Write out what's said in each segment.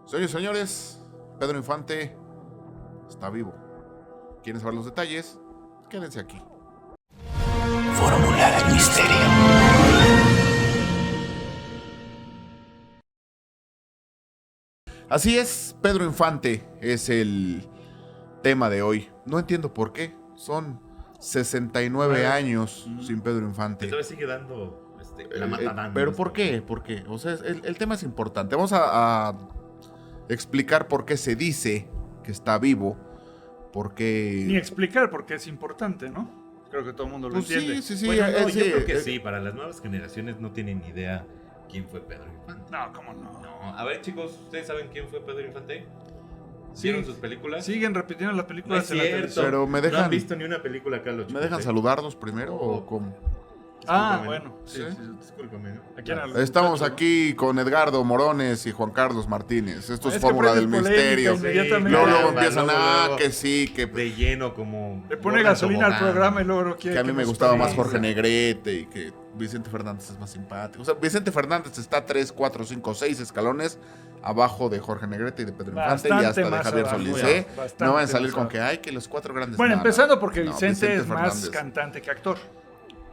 Señores y señores, Pedro Infante está vivo. ¿Quieren saber los detalles? Quédense aquí. Fórmula del misterio. Así es, Pedro Infante es el tema de hoy. No entiendo por qué. Son 69 años sin Pedro Infante. Todavía sigue dando la mata dando. ¿Pero por qué? ¿Por qué? O sea, el tema es importante. Vamos a explicar por qué se dice que está vivo. Por qué... Ni explicar porque es importante, ¿no? Creo que todo el mundo lo Pues entiende. sí. Bueno, no, sí, yo creo que sí. Para las nuevas generaciones no tienen ni idea quién fue Pedro Infante. No, ¿cómo no? No, a ver, chicos, ¿ustedes saben quién fue Pedro Infante? Sí. ¿Vieron sus películas? Siguen repitiendo las No películas es en la cierto. televisión. Pero me ¿No dejan- han visto ni una película acá, los chicos? ¿Me dejan saludarlos primero o cómo? Ah, Discúlpame, bueno. ¿no? Sí, ¿Sí? sí. Discúlpame, ¿no? Aquí en el- Estamos muchacho, ¿no? aquí con Edgardo Morones y Juan Carlos Martínez. Esto es Es que Fórmula del prendes polémica Misterio. inmediatamente. Luego Caramba, empiezan, luego, que sí, que de lleno como... Le pone gorda gasolina al tobogán. programa y luego no quiere a mí me nos gustaba más parezca. Jorge Negrete y que Vicente Fernández es más simpático. O sea, Vicente Fernández está 3, 4, 5, 6 escalones abajo de Jorge Negrete y de Pedro Infante y Bastante hasta de más Javier abajo, Solís. ya, bastante No van a salir más con abajo. que hay que los cuatro grandes. Bueno, No, empezando no. porque No, Vicente es más Fernández. cantante que actor.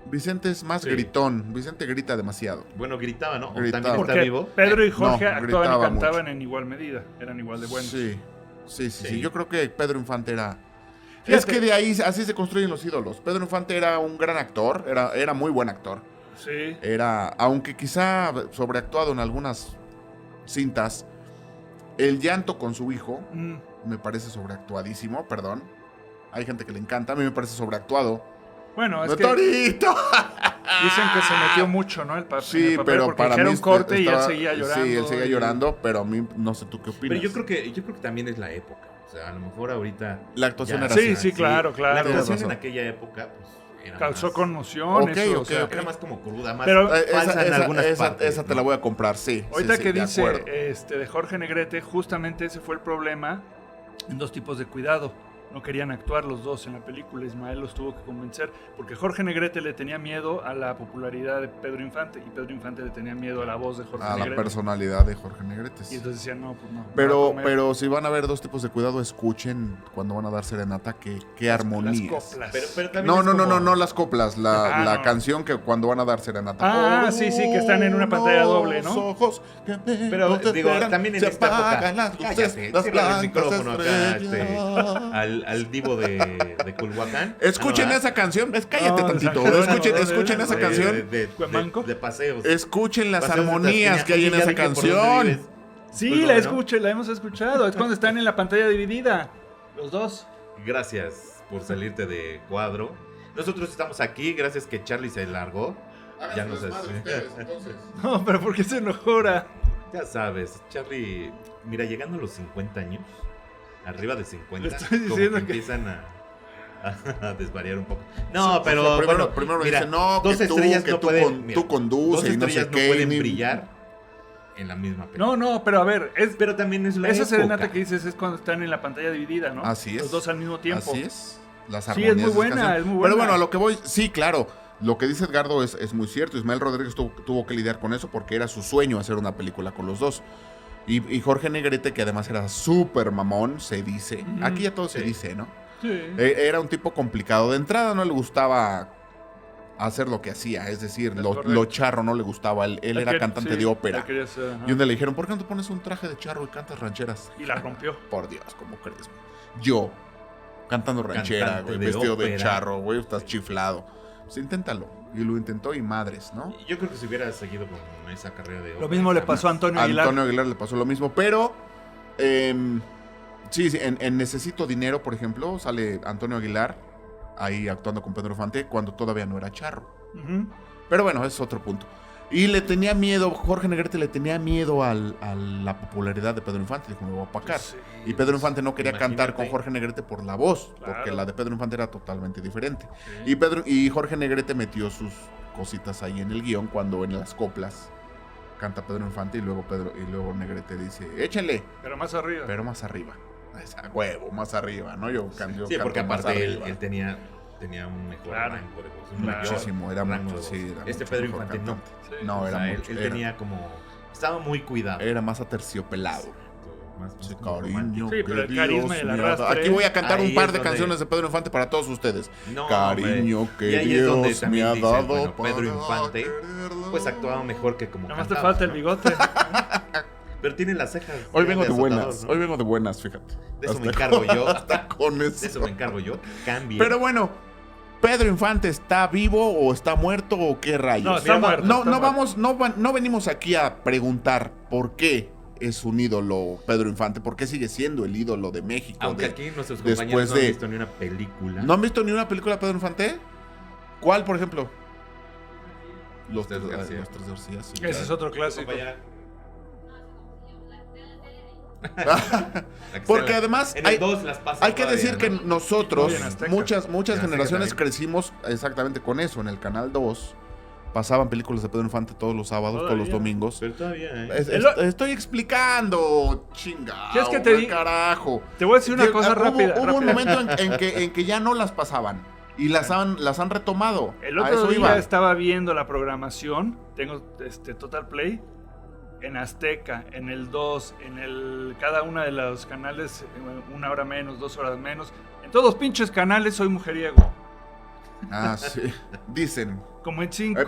Vicente es más Sí. gritón. Vicente grita demasiado. Bueno, gritaba, ¿no? O Gritaba. también está Porque vivo. Pedro y Jorge No, actuaban gritaba y cantaban mucho. en igual medida. Eran igual de buenos. Sí. Sí. Yo creo que Pedro Infante era... Fíjate. Es que de ahí así se construyen los ídolos. Pedro Infante era un gran actor, era muy buen actor. Sí. Era, aunque quizá sobreactuado en algunas cintas, el llanto con su hijo Mm. me parece sobreactuadísimo, perdón. Hay gente que le encanta, a mí me parece sobreactuado. Bueno, es ¡No, que Torito! dicen que se metió mucho, ¿no? En Sí, el papel, pero porque para era mí un corte y él estaba- seguía llorando. Sí, él seguía y- llorando, pero a mí no sé tú qué opinas. Pero yo creo que también es la época. O sea, a lo mejor ahorita... La actuación ya- era Sí, así. sí, claro. La Tienes actuación razón. en aquella época, pues, era Causó más... conmociones. Ok, o ok, sea, ok. Era más como cruda, más Pero- falsa en algunas partes. esa te ¿no? la voy a comprar, sí. Ahorita sí, que de dice acuerdo. de Jorge Negrete, justamente ese fue el problema en dos tipos de cuidado. No querían actuar los dos en la película, Ismael los tuvo que convencer, porque Jorge Negrete le tenía miedo a la popularidad de Pedro Infante y Pedro Infante le tenía miedo a la voz de Jorge A la Negrete. personalidad de Jorge Negrete. Y sí. entonces decían, no, pues no. me va a Pero, comer pero si van a ver dos tipos de cuidado, escuchen cuando van a dar serenata qué las armonías. coplas. Pero también No, es no, no, como- no las coplas, la no. canción que cuando van a dar serenata. Ah, sí, que están en una pantalla doble, ¿no? Ojos que Pero te digo, esperan, también en se esta época. apagan las luces, Cállate, las ciérrale el blancas micrófono acá, estrellas. al divo de Culhuacán. Escuchen Ah, ¿no? esa canción, cállate No, tantito. no, no, Escuchen no, esa no, canción. ¿Fue manco? De paseos. Escuchen las Paseos de armonías Tasqueña. que hay en Ya esa dije por dónde canción. vives. Sí, Pues la bueno. la hemos escuchado. Es cuando están en la pantalla dividida. Los dos. Gracias por salirte de cuadro. Nosotros estamos aquí, gracias que Charlie se largó. Ya no sé. No, pero ¿por qué se enojora? Ya sabes, Charlie, mira, llegando a los 50 años, arriba de 50, Le estoy como diciendo que que- empiezan a desvariar un poco. No, pero primero me mira, dicen, no, dos que tú, estrellas que no tú, pueden, mira, tú conduces dos y no sé estrellas no qué. pueden ni- brillar en la misma película. No, pero a ver, Pero también es la esa época. serenata que dices es cuando están en la pantalla dividida, ¿no? Así es. Los dos al mismo tiempo. Así es. Las Sí, armonías es muy de esa buena, canción. es muy Pero buena. bueno, a lo que voy, sí, claro. Lo que dice Edgardo es muy cierto. Ismael Rodríguez tuvo que lidiar con eso porque era su sueño hacer una película con los dos. Y Jorge Negrete, que además era súper mamón, se dice. Ujú. Aquí ya todo se Sí. dice, ¿no? Sí. Era un tipo complicado. De entrada no le gustaba hacer lo que hacía. Es decir, Es lo correcto. charro no le gustaba. Él La era que- cantante sí, de ópera. la quería hacer, ajá. Y un día le dijeron, ¿por qué no te pones un traje de charro y cantas rancheras? Y la rompió. Por Dios, ¿cómo crees? Yo, cantando ranchera, Cantante güey, de vestido de ópera. charro, güey, estás chiflado. Pues inténtalo. Y lo intentó y madres, ¿no? Yo creo que si hubiera seguido con esa carrera de Lo mismo le pasó a Antonio A Aguilar. Antonio Aguilar le pasó lo mismo, pero sí, en Necesito Dinero, por ejemplo, sale Antonio Aguilar ahí actuando con Pedro Infante cuando todavía no era charro. Ujú. Pero bueno, ese es otro punto. Y le tenía miedo, Jorge Negrete le tenía miedo a la popularidad de Pedro Infante. Dijo, me voy a opacar. Sí. Y Pedro Infante no quería cantar Imagínate. con Jorge Negrete por la voz, Claro. porque la de Pedro Infante era totalmente diferente. Sí. Y Jorge Negrete metió sus cositas ahí en el guión cuando en las coplas canta Pedro Infante y luego Negrete dice, échenle, Pero más arriba. pero más arriba. Es a huevo, más arriba, ¿no? Yo Sí, canto porque más aparte arriba. él tenía un mejor Claro. rango de voz. Un Claro. mayor Muchísimo, era rango mucho, de voz. sí, era Este mucho Pedro mejor Infante no. cantante. Sí. No, O era sea, mucho. él era- tenía como... Estaba muy cuidado. Era más aterciopelado. Sí, como cariño, romántico. Sí, pero el que carisma Dios y el me ha dado. arrastre. Aquí voy a cantar Ahí un par es de donde- canciones de Pedro Infante para todos ustedes. No, Cariño hombre. que Y ahí es donde Dios me también ha dicen, dado. bueno, Pedro para Infante, quererlo. pues actuaba mejor que como Nada más te cantaba, falta el ¿no? bigote. Pero tiene las cejas. Hoy ya vengo de azotador, buenas, ¿no? hoy vengo de buenas, fíjate. De eso me Hasta encargo yo. hasta con De eso. eso me encargo yo. Cambie. Pero bueno, ¿Pedro Infante está vivo o está muerto o qué rayos? No, está Mira, muerto. No, está no muerto. vamos, no venimos aquí a preguntar por qué es un ídolo Pedro Infante, por qué sigue siendo el ídolo de México. Aunque de- aquí nuestros después compañeros no de- han visto ni una película. ¿No han visto ni una película de Pedro Infante? ¿Cuál, por ejemplo? Los Tres tres García. Los Tres García, sí. Ese es otro clásico. Compañera. Porque además En hay- el 2 las pasan Hay que todavía, decir que ¿no? nosotros, Muy en Azteca. muchas En Azteca generaciones también. crecimos exactamente con eso. En el Canal 2 pasaban películas de Pedro Infante todos los sábados, todos los Todavía. domingos. Pero todavía, ¿eh? Estoy explicando, chingado, ¿Quieres que te di- carajo. Te voy a decir una cosa Hubo- rápida. Hubo un rápida. momento en que ya no las pasaban y las han retomado. El A otro eso día iba. estaba viendo la programación, tengo Total Play, en Azteca, en el 2, cada una de los canales, 1 hora menos, 2 horas menos. En todos los pinches canales soy mujeriego, Ah, sí. Dicen. como en 5.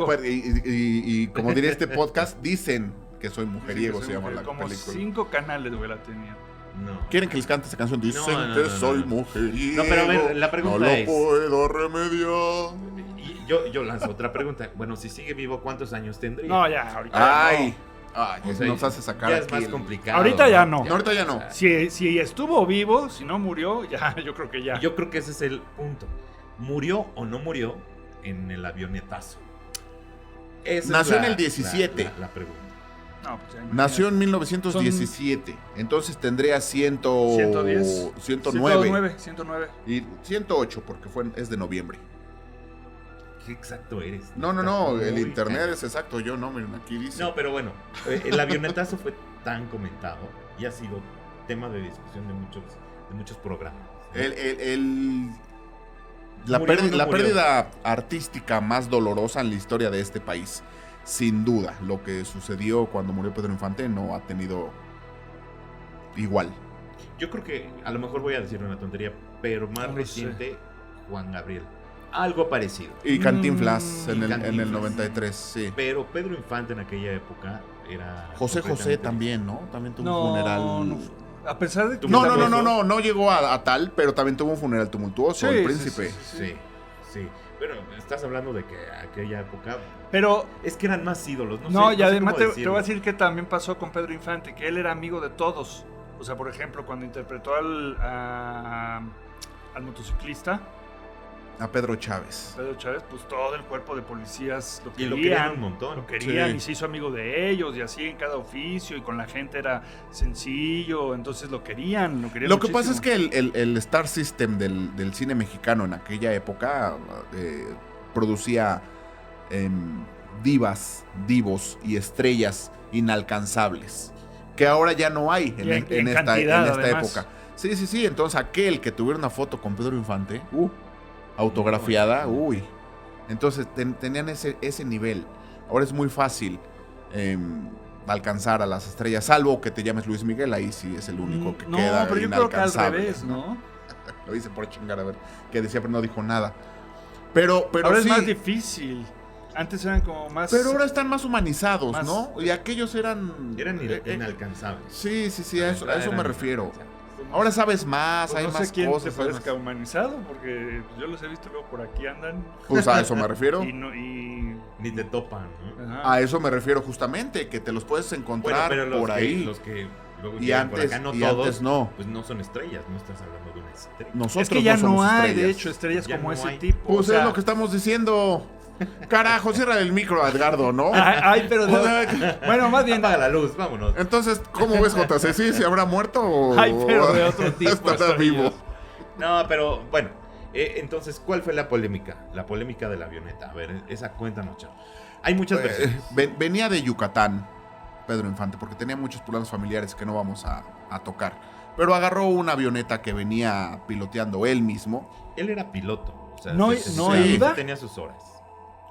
Y como diría este podcast, dicen que soy mujeriego, se llama la Como película. 5 canales, güey, la tenía. No. ¿Quieren que les cante esta canción? Dicen No, que no, soy no. mujeriego. No, pero a ver, la pregunta no es- lo puedo remediar. Y yo lanzo otra pregunta. Bueno, si sigue vivo, ¿cuántos años tendría? No, ya, ahorita Ay, no. ay, O sea, nos hace sacar ya aquí es más el- complicado. Ahorita ya no. No, ahorita ya no. Si estuvo vivo, si no murió, ya, yo creo que ya. Y yo creo que ese es el punto. ¿Murió o no murió en el avionetazo? Esa Nació es en el 17. La pregunta. No, pues ya Nació en imagínate. 1917. Entonces tendría 110. 109. 109. Y 108 porque es de noviembre. Qué exacto eres. No, Estás el muy internet cañón. es exacto, yo no, miren, aquí dice. No, pero bueno, el avionetazo fue tan comentado y ha sido tema de discusión de muchos programas. ¿no? La ¿Murió o no la murió? pérdida artística más dolorosa en la historia de este país. Sin duda, lo que sucedió cuando murió Pedro Infante no ha tenido igual. Yo creo que a lo mejor voy a decir una tontería, pero más No lo reciente, Juan Gabriel. Algo parecido. Y Cantinflas en el Cantinflas. 93, sí. Pero Pedro Infante en aquella época era. José completamente también, ¿no? También tuvo No, un funeral. no, a pesar de que... No llegó a tal, pero también tuvo un funeral tumultuoso, Sí, el sí, príncipe. Sí, sí. Pero estás hablando de que aquella época. Pero, Es que eran más ídolos. No, no, sé, y no sé además cómo te voy a decirlo. decir que también pasó con Pedro Infante, que él era amigo de todos. O sea, por ejemplo, cuando interpretó al motociclista, A Pedro Chávez. Pedro Chávez, pues todo el cuerpo de policías lo Y querían. lo querían un montón. Lo querían Sí. y se hizo amigo de ellos y así en cada oficio y con la gente era sencillo, entonces lo querían Lo que pasa es muchísimo. que el Star System del cine mexicano en aquella época producía divos y estrellas inalcanzables, que ahora ya no hay Y en en esta cantidad, además. época. Sí, entonces aquel que tuviera una foto con Pedro Infante, autografiada, uy. Entonces tenían ese nivel. Ahora es muy fácil alcanzar a las estrellas, salvo que te llames Luis Miguel, ahí sí es el único que no, queda pero yo creo que al inalcanzable. revés, ¿no? Lo hice por chingar, a ver, que decía, pero no dijo nada. Pero Ahora sí, es más difícil. Antes eran como más... pero ahora están más humanizados, Más- ¿no? Y aquellos eran... Eran eh, inalcanzables. Sí, a eso me Eran refiero. inalcanzables. Ahora sabes más, Pues hay no más sé quién cosas. te hay parezca más- humanizado, porque yo los he visto luego por aquí andan Pues a eso me refiero. y no... Y... Ni te topan, ¿no? Ajá. A eso me refiero justamente, que te los puedes Bueno, encontrar pero los por que, ahí. los que luego Y llegan por antes, acá, no y todos, antes no. pues no son estrellas, no estás hablando de una estrella. Nosotros Es que ya no somos hay, estrellas. de hecho, estrellas Ya como no ese hay. tipo. Pues o sea, es lo que estamos diciendo. Carajo, cierra el micro a Edgardo, ¿no? Ay, pero... bueno, más bien... Apaga la luz, vámonos. Entonces, ¿cómo ves, JC? ¿Sí? ¿Se habrá muerto o Ay, pero de otro tipo. estará estrellas. vivo? No, pero bueno, entonces, ¿cuál fue la polémica? La polémica de la avioneta. A ver, esa cuéntanos, Chavo. Hay muchas versiones. Venía de Yucatán, Pedro Infante, porque tenía muchos problemas familiares que no vamos a tocar. Pero agarró una avioneta que venía piloteando él mismo. Él era piloto. O sea, No sí, iba. tenía sus horas.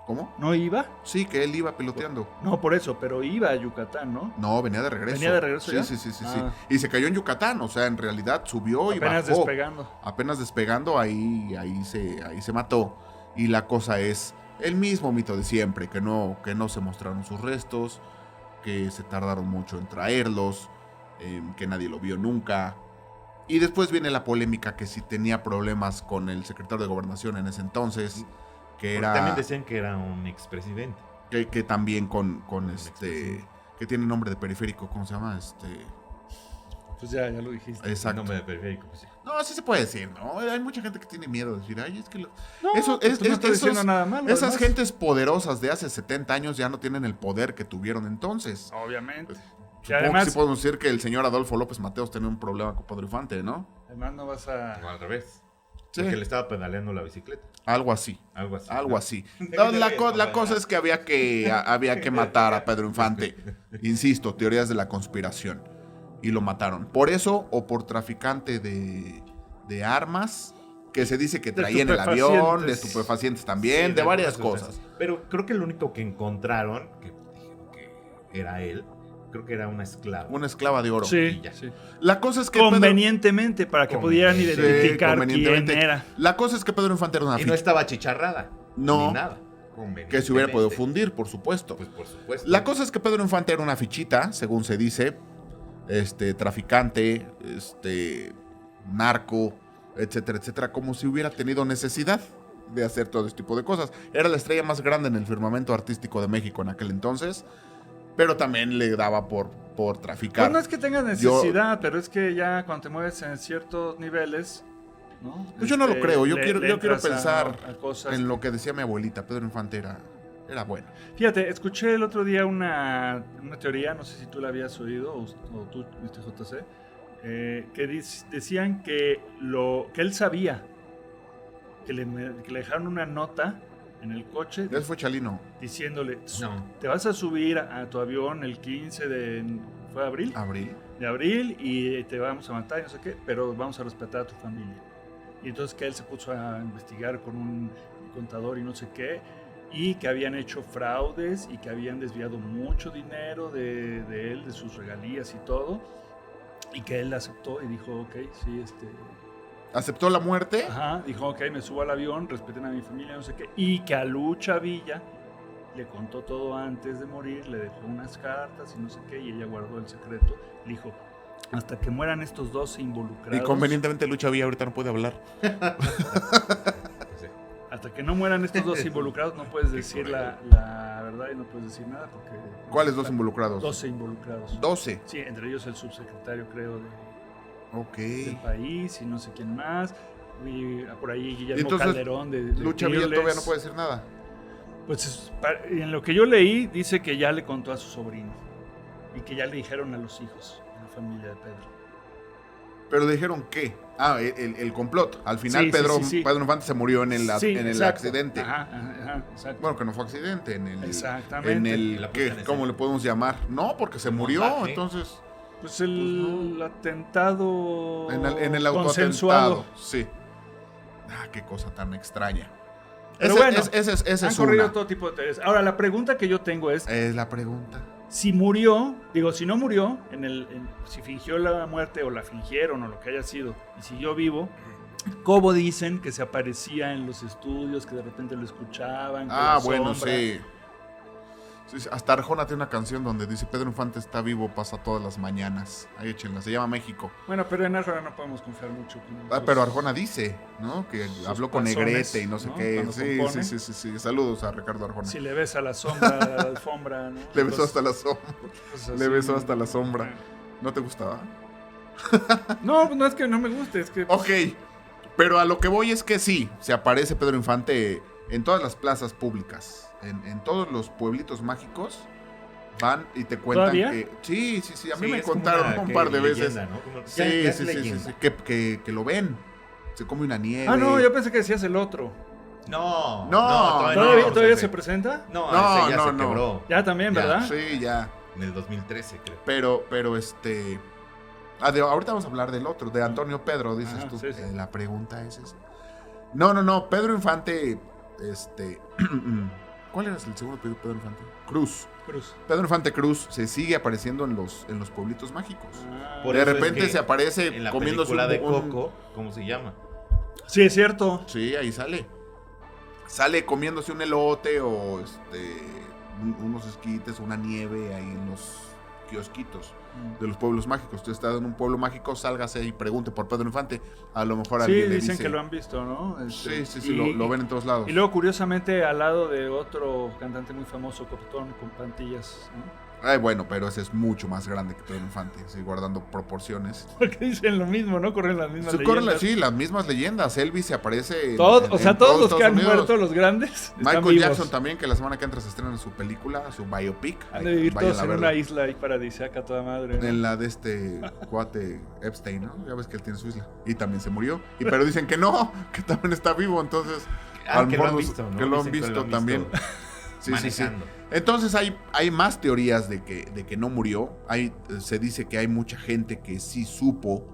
¿Cómo? ¿No iba? Sí, que él iba piloteando. No, por eso, pero iba a Yucatán, ¿no? No, venía de regreso. ¿Venía de regreso sí, ya? Sí. Ah. Y se cayó en Yucatán, o sea, en realidad subió y Apenas bajó. despegando. Apenas despegando, ahí se mató. Y la cosa es el mismo mito de siempre, que no se mostraron sus restos, que se tardaron mucho en traerlos, que nadie lo vio nunca. Y después viene la polémica que si tenía problemas con el secretario de Gobernación en ese entonces, que era... También decían que era un expresidente. Que también con expresidente. que tiene nombre de periférico, ¿cómo se llama? Pues ya lo dijiste. El Exacto. nombre de periférico, pues sí. No, así se puede decir, ¿no? Hay mucha gente que tiene miedo de decir, ay, es que... No, Eso, pues tú no estás diciendo nada malo. Esas además. gentes poderosas de hace 70 años ya no tienen el poder que tuvieron entonces. Obviamente. Y Supongo además, que sí podemos decir que el señor Adolfo López Mateos tenía un problema con Pedro Infante, ¿no? además no vas a... O al revés. Sí. Porque le estaba pedaleando la bicicleta. Algo así. Algo así. Algo ¿no? así. No, la cosa es que había que matar a Pedro Infante. Insisto, teorías de la conspiración. Y lo mataron. Por eso o por traficante de armas, que se dice que De traía en el avión, de estupefacientes. estupefacientes también, Sí, de varias algunas cosas. Pero creo que lo único que encontraron, que dijeron que era él, creo que era una esclava. Una esclava de oro. Sí, y ya. sí. La cosa es que Convenientemente, para que pudieran Sí, identificar quién convenientemente. era. La cosa es que Pedro Infante era una Y no ficha estaba achicharrada. No. Ni nada. que se hubiera podido Convenientemente. fundir, por supuesto. Pues por supuesto. La cosa es que Pedro Infante era una fichita, según se dice, traficante, narco, etcétera, etcétera, como si hubiera tenido necesidad de hacer todo este tipo de cosas. Era la estrella más grande en el firmamento artístico de México en aquel entonces, pero también le daba por traficar. Pues no es que tengas necesidad, pero es que ya cuando te mueves en ciertos niveles, ¿no? Pues yo no lo creo, yo quiero entras pensar a cosas. en lo que decía mi abuelita. Pedro Infante era bueno. Fíjate, escuché el otro día una teoría, no sé si tú la habías oído o tú, JC, que decían que él sabía que le dejaron una nota en el coche Él fue Chalino. diciéndole, No. te vas a subir a tu avión el 15 ¿fue de abril? Abril. De abril y te vamos a matar y no sé qué, pero vamos a respetar a tu familia. Y entonces que él se puso a investigar con un contador y no sé qué, y que habían hecho fraudes y que habían desviado mucho dinero de él, de sus regalías y todo, y que él aceptó y dijo, ok, sí, ¿Aceptó la muerte? ajá, dijo, ok, me subo al avión, respeten a mi familia, no sé qué, y que a Lucha Villa le contó todo antes de morir, le dejó unas cartas y no sé qué, y ella guardó el secreto, le dijo, hasta que mueran estos dos involucrados. Y convenientemente Lucha Villa ahorita no puede hablar. Sí. Hasta que no mueran estos dos involucrados, no puedes decir la verdad y no puedes decir nada porque... ¿Cuáles dos involucrados? 12 involucrados. 12. Sí, entre ellos el subsecretario, creo, del Ok. país y no sé quién más. Y por ahí Guillermo entonces, Calderón de Lucha Villa Fearless. todavía no puede decir nada. Pues en lo que yo leí, dice que ya le contó a su sobrino y que ya le dijeron a los hijos, a la familia de Pedro. Pero dijeron qué. Ah, el complot. Al final Sí, Pedro sí. Infante se murió en el Exacto. accidente. Ajá, exacto. Bueno, que no fue accidente, en el... Exactamente. En el... La ¿qué? puesta en ¿Cómo escena. le podemos llamar? No, porque se El murió, montaje. entonces... Pues el atentado En el consensuado. autoatentado. Sí. Ah, qué cosa tan extraña. Pero bueno, esa es Han corrido una. todo tipo de teorías. Ahora, la pregunta que yo tengo es, Es la pregunta. si murió, si no murió, si fingió la muerte o la fingieron o lo que haya sido, y siguió vivo, ¿cómo dicen que se aparecía en los estudios, que de repente lo escuchaban? que Ah, la bueno, sombra? sí. Sí, hasta Arjona tiene una canción donde dice Pedro Infante está vivo, pasa todas las mañanas. Ahí échenla, se llama México. Bueno, pero en Arjona no podemos confiar mucho. Pero Arjona dice, ¿no? Que habló con panzones, Negrete y no sé ¿no? qué. Cuando Sí, compone. sí. Saludos a Ricardo Arjona. Si le ves a la sombra, a la alfombra, ¿no? Le besó Cosas- hasta la sombra. cosas así. Le besó hasta la sombra. ¿No te gustaba? No, no es que no me guste, es que... Ok, pero a lo que voy es que sí, se aparece Pedro Infante en todas las plazas públicas, en todos los pueblitos mágicos, van y te cuentan ¿Todavía? que... Sí, a mí Sí, me es como contaron una un par de veces. leyenda, ¿no? Como- Sí, ya es sí, leyenda. que lo ven, se come una nieve. Ah, no, yo pensé que decías el otro. No, ¿Todavía pues, se presenta? No, No, ese ya no, se no. quebró. Ya también, Ya. ¿verdad? Sí, ya, En el 2013, creo. pero ahorita vamos a hablar del otro, de Antonio Pedro, dices Ajá, tú. sí, sí. La pregunta es esa. No, Pedro Infante, ¿Cuál era el segundo apellido de Pedro Infante? Cruz. Cruz. Pedro Infante Cruz se sigue apareciendo en los pueblitos mágicos. Por De eso es repente que se aparece en la comiéndose película de un- Coco, ¿cómo se llama? Sí, es cierto. Sí, ahí sale. Sale comiéndose un elote o unos esquites, una nieve ahí en los kiosquitos de los pueblos mágicos. Usted está en un pueblo mágico, sálgase y pregunte por Pedro Infante. A lo mejor Sí, alguien le dicen dice. que lo han visto, ¿no? Sí, lo ven en todos lados. Y luego, curiosamente, al lado de otro cantante muy famoso, Copetón, con plantillas, ¿no? Ay, bueno, pero ese es mucho más grande que Pedro Infante, sí, guardando proporciones. Porque dicen lo mismo, ¿no? Corren las mismas leyendas. Sí, las mismas leyendas. Elvis se aparece en Todos los Estados que han Unidos. muerto, los grandes, están Michael vivos. Jackson también, que la semana que entra se estrena su película, su biopic. Han de vivir Vayan todos a en verla. una isla ahí paradisíaca toda madre, ¿no? En la de este cuate Epstein, ¿no? Ya ves que él tiene su isla. Y también se murió. Pero dicen que no, que también está vivo. Entonces, a lo Que mejor lo han visto, ¿no? que lo han Dicen que visto lo han también. visto Sí. manejando. Entonces hay más teorías de que no murió. Se dice que hay mucha gente que sí supo.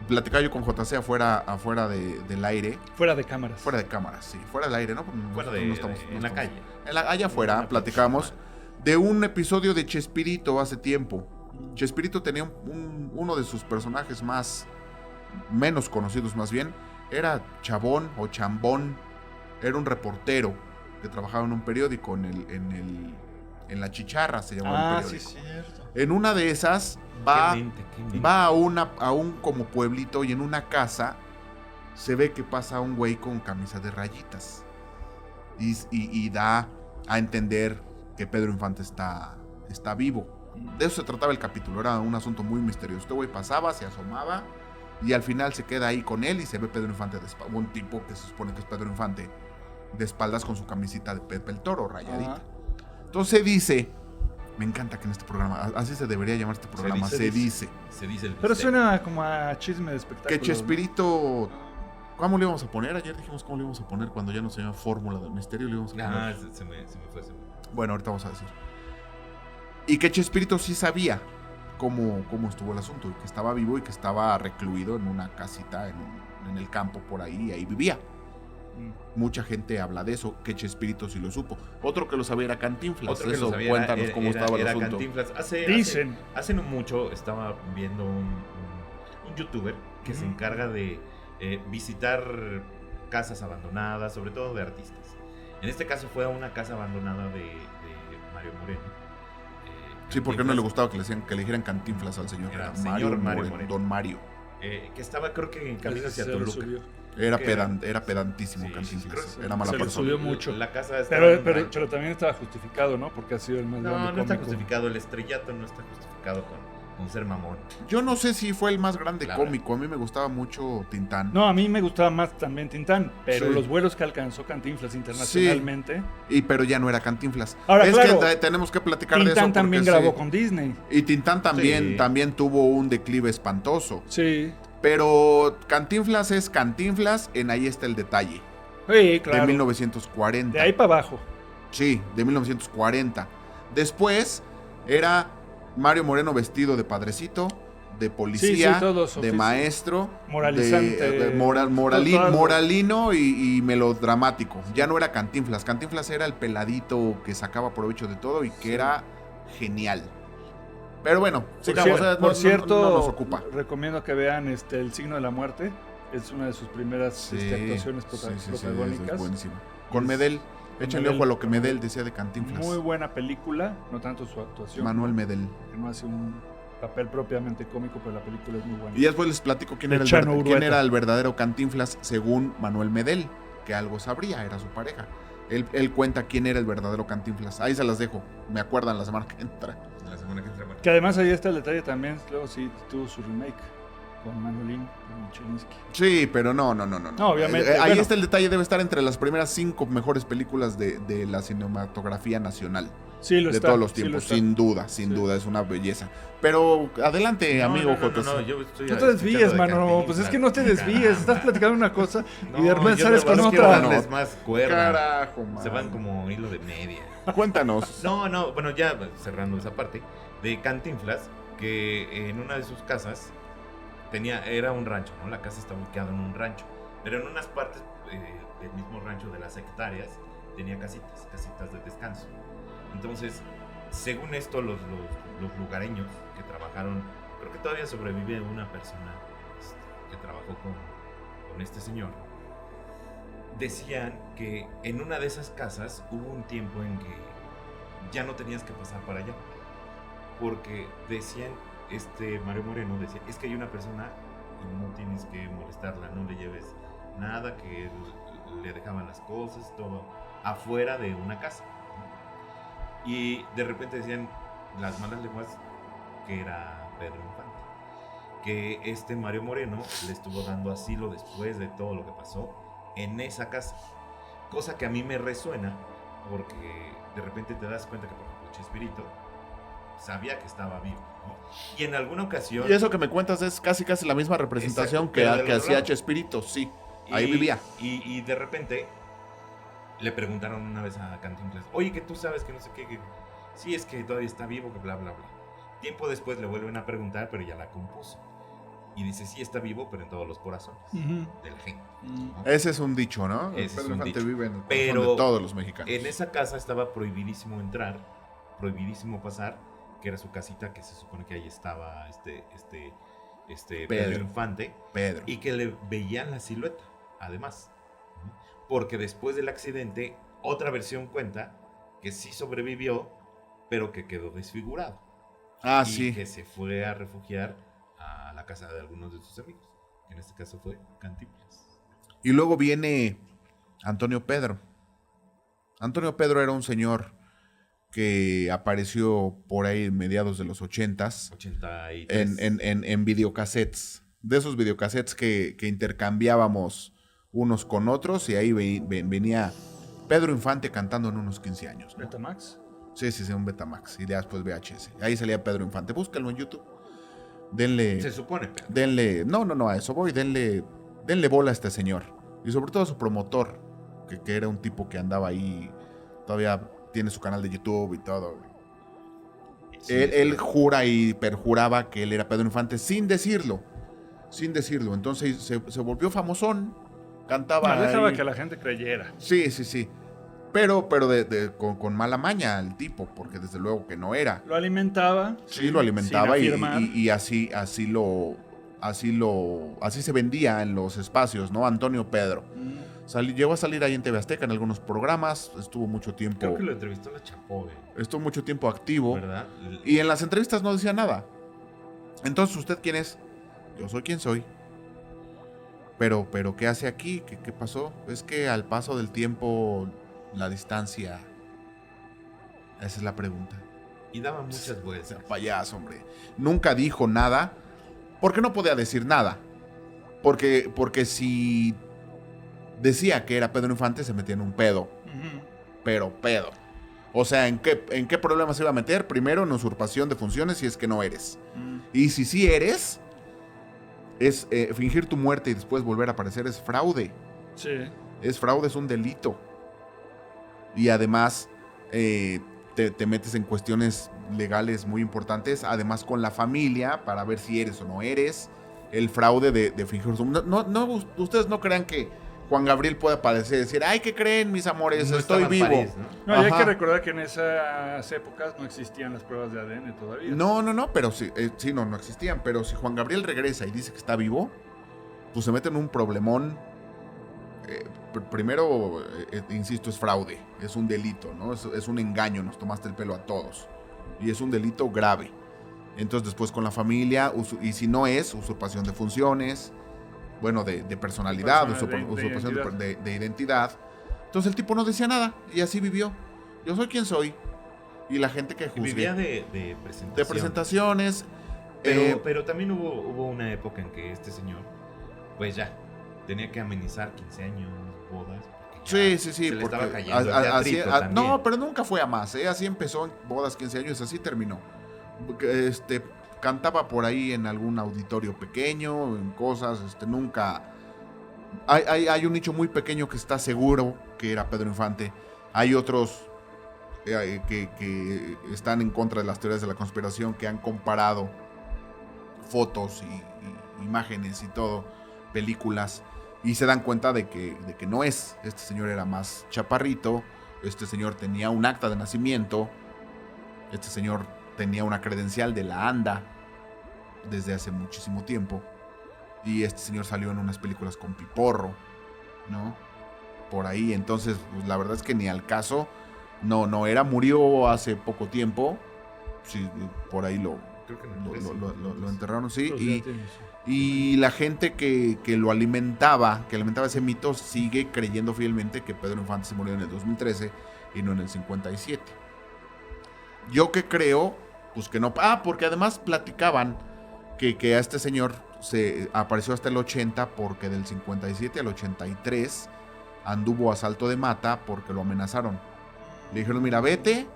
Platicaba yo con JC afuera del aire. Fuera de cámaras. Fuera de cámaras, sí. Fuera del aire, ¿no? Porque Fuera nosotros de, no estamos- en no la estamos- calle. Allá afuera Una platicamos plataforma. de un episodio de Chespirito hace tiempo. Chespirito tenía uno de sus personajes menos conocidos más bien. Era Chabón o Chambón. Era un reportero que trabajaba en un periódico, en La Chicharra se llamaba el Ah, sí, periódico. cierto. En una de esas va Qué mente. a un como pueblito y en una casa se ve que pasa un güey con camisa de rayitas y da a entender que Pedro Infante está vivo. De eso se trataba el capítulo, era un asunto muy misterioso. Este güey pasaba, se asomaba y al final se queda ahí con él y se ve Pedro Infante de espaldas, un tipo que se supone que es Pedro Infante de espaldas con su camisita de Pepe el Toro rayadita. Ajá. Entonces dice, me encanta que en este programa, así se debería llamar este programa, dice, se dice Se dice el Pero misterio. suena como a chisme de espectáculo. que Chespirito, ¿cómo le íbamos a poner? Ayer dijimos cómo le íbamos a poner cuando ya no se llama Fórmula del Misterio, le íbamos a poner. Ah, se me fue. Bueno, ahorita vamos a decir. Y que Chespirito sí sabía cómo estuvo el asunto, y que estaba vivo y que estaba recluido en una casita en el campo por ahí, y ahí vivía. Mucha gente habla de eso, que Chespirito sí lo supo. Otro que lo sabía era Cantinflas. Otro que eso, lo sabía cuéntanos cómo estaba el era asunto. Cantinflas. Dicen. Hace no mucho estaba viendo un youtuber que se encarga de visitar casas abandonadas, sobre todo de artistas. En este caso fue a una casa abandonada de Mario Moreno. Sí, porque no le Cantinflas, gustaba que le dijeran Cantinflas al señor. Era Era señor Mario Moreno, Moreno. Don Mario. que estaba creo que en camino hacia Se lo Toluca. subió. Era, que era- era pedantísimo Sí, Cantinflas. creo que sí. Era mala Se lo persona. subió mucho. La casa estaba en un rancho. Pero también estaba justificado, ¿no? Porque ha sido el más grande No, no está cómico. justificado. El estrellato no está justificado con ser mamón. Yo no sé si fue el más grande Claro. cómico. A mí me gustaba mucho Tintán. No, a mí me gustaba más también Tintán, pero Sí. los vuelos que alcanzó Cantinflas internacionalmente. Pero ya no era Cantinflas. Ahora, es claro, que tenemos que platicar de eso. Tintán también porque grabó sí. con Disney. Y Tintán Sí. también tuvo un declive espantoso. Sí. Pero Cantinflas es Cantinflas en Ahí está el detalle. Sí, claro. De 1940. De ahí para abajo. Sí, de 1940. Después era Mario Moreno vestido de padrecito, de policía, Sí, todos de oficios. maestro, Moralizante. de moralino y melodramático. Ya no era Cantinflas. Cantinflas era el peladito que sacaba provecho de todo y que era genial. Pero bueno, sigamos. Por cierto, no nos ocupa. recomiendo que vean El signo de la muerte. Es una de sus primeras actuaciones protagónicas. Es buenísimo. Con Medel. Échale Medel. ojo a lo que Medel decía de Cantinflas. Muy buena película, no tanto su actuación. Manuel Medel. Que no hace un papel propiamente cómico, pero la película es muy buena. Y después les platico quién De era, Chano quién Urueta. era el verdadero Cantinflas según Manuel Medel, que algo sabría, era su pareja. Él cuenta quién era el verdadero Cantinflas. Ahí se las dejo. Me acuerdan la semana que entra. La semana que entra. bueno. Que además ahí está el detalle también, luego sí tuvo su remake con Manolín, con Chilinsky. Sí, pero no. No, obviamente, Ahí bueno. está el detalle, debe estar entre las primeras 5 mejores películas de la cinematografía nacional. Sí, lo De está. todos los sí lo tiempos, está. sin Sí. duda, es una belleza. Pero adelante, amigo JC. yo estoy No te desvíes, escuchando de mano. Pues es que no te Cantinflas. desvíes. Estás Caramba. platicando una cosa y de No, repente yo sales con nomás quiero otra. darles más cuerda. Carajo, man. Se van como hilo de media. Cuéntanos. No, bueno, ya cerrando esa parte, de Cantinflas, que en una de sus casas era un rancho, ¿no? La casa está ubicada en un rancho, pero en unas partes del mismo rancho de las hectáreas tenía casitas de descanso. Entonces, según esto, los lugareños que trabajaron, creo que todavía sobrevive una persona que trabajó con este señor, decían que en una de esas casas hubo un tiempo en que ya no tenías que pasar para allá, porque decían, Mario Moreno decía, es que hay una persona y no tienes que molestarla, no le lleves nada, que le dejaban las cosas, todo afuera de una casa. Y de repente decían las malas lenguas que era Pedro Infante, que Mario Moreno le estuvo dando asilo después de todo lo que pasó en esa casa, cosa que a mí me resuena porque de repente te das cuenta que, por ejemplo, Chespirito sabía que estaba vivo, ¿no? Y en alguna ocasión... Y eso que me cuentas es casi la misma representación exacto, que hacía Chespirito, sí. Ahí vivía. Y de repente le preguntaron una vez a Cantinflas, oye, que tú sabes que no sé qué, que sí, es que todavía está vivo, que bla, bla, bla. Tiempo después le vuelven a preguntar, pero ya la compuso. Y dice, sí, está vivo, pero en todos los corazones de la gente. ¿no? Ese es un dicho, ¿no? Ese Pedro es un Infante dicho. vive en el corazón Pero de todos los mexicanos. En esa casa estaba prohibidísimo entrar, prohibidísimo pasar, que era su casita, que se supone que ahí estaba Pedro Infante. Pedro. Y que le veían la silueta, además. Porque después del accidente, otra versión cuenta que sí sobrevivió, pero que quedó desfigurado. Ah, y sí. que se fue a refugiar a la casa de algunos de sus amigos. En este caso fue Cantinflas. Y luego viene Antonio Pedro. Antonio Pedro era un señor que apareció por ahí en mediados de los 80s 83. en videocassettes. De esos videocassettes que intercambiábamos unos con otros, y ahí venía Pedro Infante cantando en unos 15 años, ¿no? ¿Betamax? Sí, un Betamax. Y después VHS. Ahí salía Pedro Infante. Búscalo en YouTube. Denle. Se supone, pero. Denle. No, a eso voy. Denle bola a este señor. Y sobre todo a su promotor. Que era un tipo que andaba ahí. Todavía tiene su canal de YouTube y todo. Sí, él jura y perjuraba que él era Pedro Infante sin decirlo. Entonces se volvió famosón. Cantaba. No, dejaba ahí. que la gente creyera. Sí. Pero con mala maña el tipo, porque desde luego que no era. Lo alimentaba. Sí, lo alimentaba y así se vendía en los espacios, ¿no? Antonio Pedro. Llegó a salir ahí en TV Azteca en algunos programas, estuvo mucho tiempo. Creo que lo entrevistó la Chapo, Estuvo mucho tiempo activo. ¿Verdad? Y en las entrevistas no decía nada. Entonces, ¿usted quién es? Yo soy quien soy. Pero ¿qué hace aquí? ¿Qué pasó? Es que al paso del tiempo, la distancia. Esa es la pregunta. Y daba muchas vueltas. Payaso, hombre. Nunca dijo nada. Porque no podía decir nada. Porque si decía que era Pedro Infante, se metía en un pedo. Pero pedo. O sea, ¿en qué problema se iba a meter? Primero, en usurpación de funciones si es que no eres. Y si sí eres, es fingir tu muerte y después volver a aparecer, es fraude. Sí. Es fraude, es un delito. Y además te metes en cuestiones legales muy importantes, además con la familia, para ver si eres o no eres. El fraude de fingir su... No, ustedes no crean que Juan Gabriel puede aparecer y decir, ay, ¿qué creen, mis amores? No Estoy vivo. París, ¿no? No, y hay que recordar que en esas épocas no existían las pruebas de ADN todavía. No, pero sí, no existían. Pero si Juan Gabriel regresa y dice que está vivo, pues se mete en un problemón. Primero, insisto, es fraude, es un delito, ¿no? Es un engaño, nos tomaste el pelo a todos. Y es un delito grave. Entonces después con la familia, y si no es, usurpación de funciones, bueno, de personalidad, usurpación de identidad. Entonces el tipo no decía nada y así vivió. Yo soy quien soy. Y la gente que juzgue. Vivía de presentaciones. De presentaciones. Pero también hubo una época en que este señor, pues ya, tenía que amenizar 15 años, bodas. Sí. Se le estaba porque cayendo el teatrito también. no, pero nunca fue a más. Así empezó en bodas, 15 años, así terminó. Cantaba por ahí en algún auditorio pequeño, en cosas, nunca... Hay un nicho muy pequeño que está seguro que era Pedro Infante. Hay otros que están en contra de las teorías de la conspiración, que han comparado fotos y imágenes y todo, películas, y se dan cuenta de que no es. Este señor era más chaparrito, Este señor tenía un acta de nacimiento. Este señor tenía una credencial de la ANDA desde hace muchísimo tiempo. Y este señor salió en unas películas con Piporro, ¿no? Por ahí, entonces, pues, la verdad es que ni al caso. No murió hace poco tiempo. Sí, por ahí Creo que lo enterraron, sí. Pues Y, ya tienes. y la gente que lo alimentaba, ese mito, sigue creyendo fielmente que Pedro Infante se murió en el 2013 y no en el 57. Yo que creo, pues que no. Porque además platicaban que a este señor se apareció hasta el 80 porque del 57 al 83 anduvo a salto de mata porque lo amenazaron. Le dijeron, mira, vete,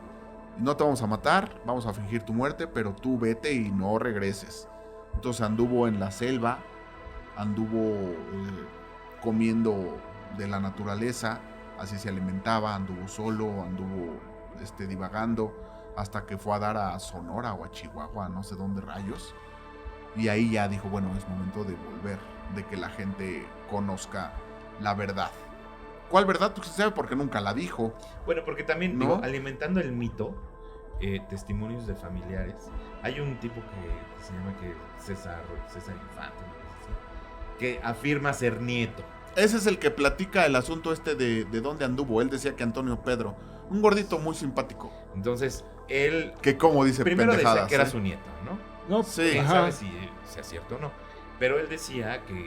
no te vamos a matar, vamos a fingir tu muerte, pero tú vete y no regreses. Entonces anduvo en la selva, anduvo comiendo de la naturaleza, así se alimentaba, anduvo solo, anduvo divagando, hasta que fue a dar a Sonora o a Chihuahua, no sé dónde rayos. Y ahí ya dijo, bueno, es momento de volver, de que la gente conozca la verdad. ¿Cuál verdad? Pues se sabe porque nunca la dijo. Bueno, porque también, ¿no? digo, alimentando el mito, testimonios de familiares. Hay un tipo que se llama César Infante, que afirma ser nieto. Ese es el que platica el asunto de dónde anduvo. Él decía que Antonio Pedro, un gordito muy simpático. Entonces, él Que como dice primero pendejadas, decía que era ¿eh? su nieto, ¿no? No, Sí. ¿Quién ajá. sabe si sea cierto o no? Pero él decía que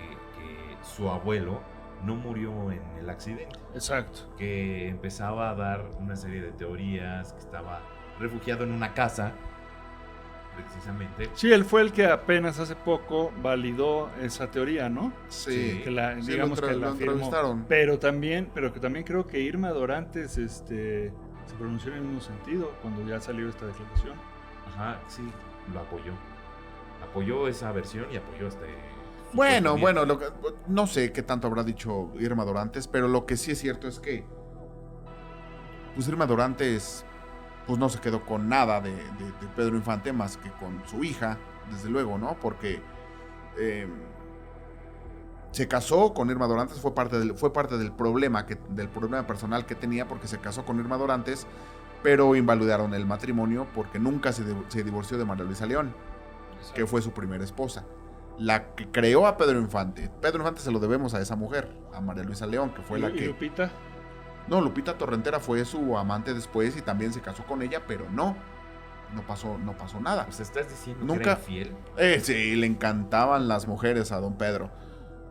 su abuelo no murió en el accidente, Exacto. que empezaba a dar una serie de teorías, que estaba refugiado en una casa, precisamente. Sí, él fue el que apenas hace poco validó esa teoría, ¿no? Sí. Que la, Sí, digamos que la lo afirmó. entrevistaron. Pero que también creo que Irma Dorantes se pronunció en el mismo sentido cuando ya salió esta declaración. Ajá, sí, lo apoyó. Apoyó esa versión y apoyó Bueno, no sé qué tanto habrá dicho Irma Dorantes, pero lo que sí es cierto es que pues Irma Dorantes pues no se quedó con nada de Pedro Infante más que con su hija, desde luego, ¿no? Porque se casó con Irma Dorantes, fue parte del problema personal que tenía, porque se casó con Irma Dorantes, pero invalidaron el matrimonio porque nunca se divorció de María Luisa León, que fue su primera esposa. La que creó a Pedro Infante. Pedro Infante se lo debemos a esa mujer, a María Luisa León, que fue la ¿Y que... Lupita? No, Lupita Torrentera fue su amante después y también se casó con ella, pero no pasó nada. Pues estás diciendo Nunca- que era infiel. Sí, le encantaban las mujeres a don Pedro.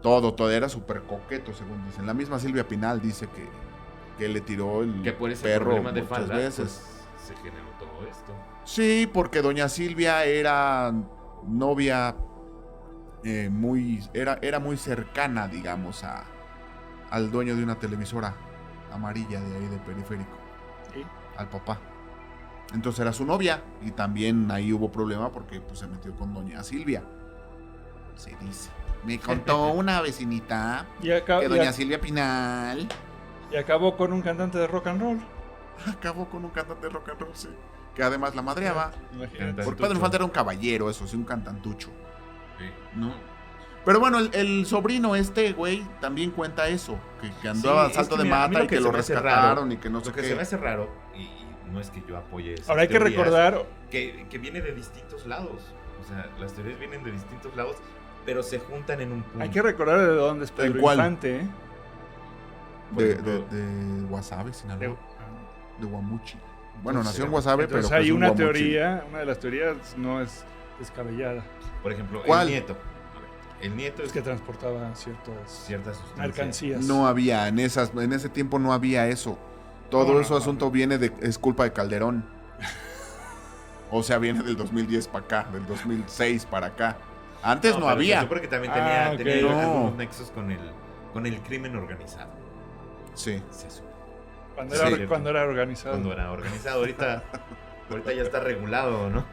Todo era súper coqueto, según dicen. La misma Silvia Pinal dice que le tiró el Que por ese perro problema de muchas falda veces. pues, se generó todo esto. Sí, porque doña Silvia era novia era muy cercana, digamos, al dueño de una televisora amarilla de ahí de Periférico, ¿Sí? al papá. Entonces era su novia y también ahí hubo problema porque pues, se metió con doña Silvia. Se dice. Me contó una vecinita Y, acá- que y doña a- Silvia Pinal y acabó con un cantante de rock and roll. acabó con un cantante de rock and roll, sí, que además la madreaba. Imagínate. Porque Pedro Infante era un caballero, eso sí, un cantantucho, Sí. ¿no? Pero bueno, el sobrino güey, también cuenta eso, que andaba Sí, a salto es que de mira, a mí mata lo y que que se lo me hace rescataron raro, y que no sé Lo que qué. se me hace raro, y no es que yo apoye esas Ahora hay que teorías, recordar, que viene de distintos lados. O sea, las teorías vienen de distintos lados, pero se juntan en un punto. hay que recordar de dónde es Pedro cuál? Infante, ¿eh? Por De ejemplo, Guasave, Sinaloa, De- de Guamuchi. Bueno, Entonces, nació en Guasave, pero Entonces hay creció en una Guamuchi. teoría, una de las teorías no es descabellada, por ejemplo, ¿Cuál? el nieto. A ver, el nieto es es que transportaba ciertas ciertas sustancias. mercancías. No había, en ese tiempo no había eso. Todo No, ese no. asunto es culpa de Calderón. O sea, viene del 2010 para acá, del 2006 para acá. Antes no pero había. Se supone que también Ah, ok. tenía No. algunos nexos con el crimen organizado. Sí. Se supone. Cuando, Sí. cuando era organizado. Cuando era organizado. Ahorita ya está regulado, ¿no?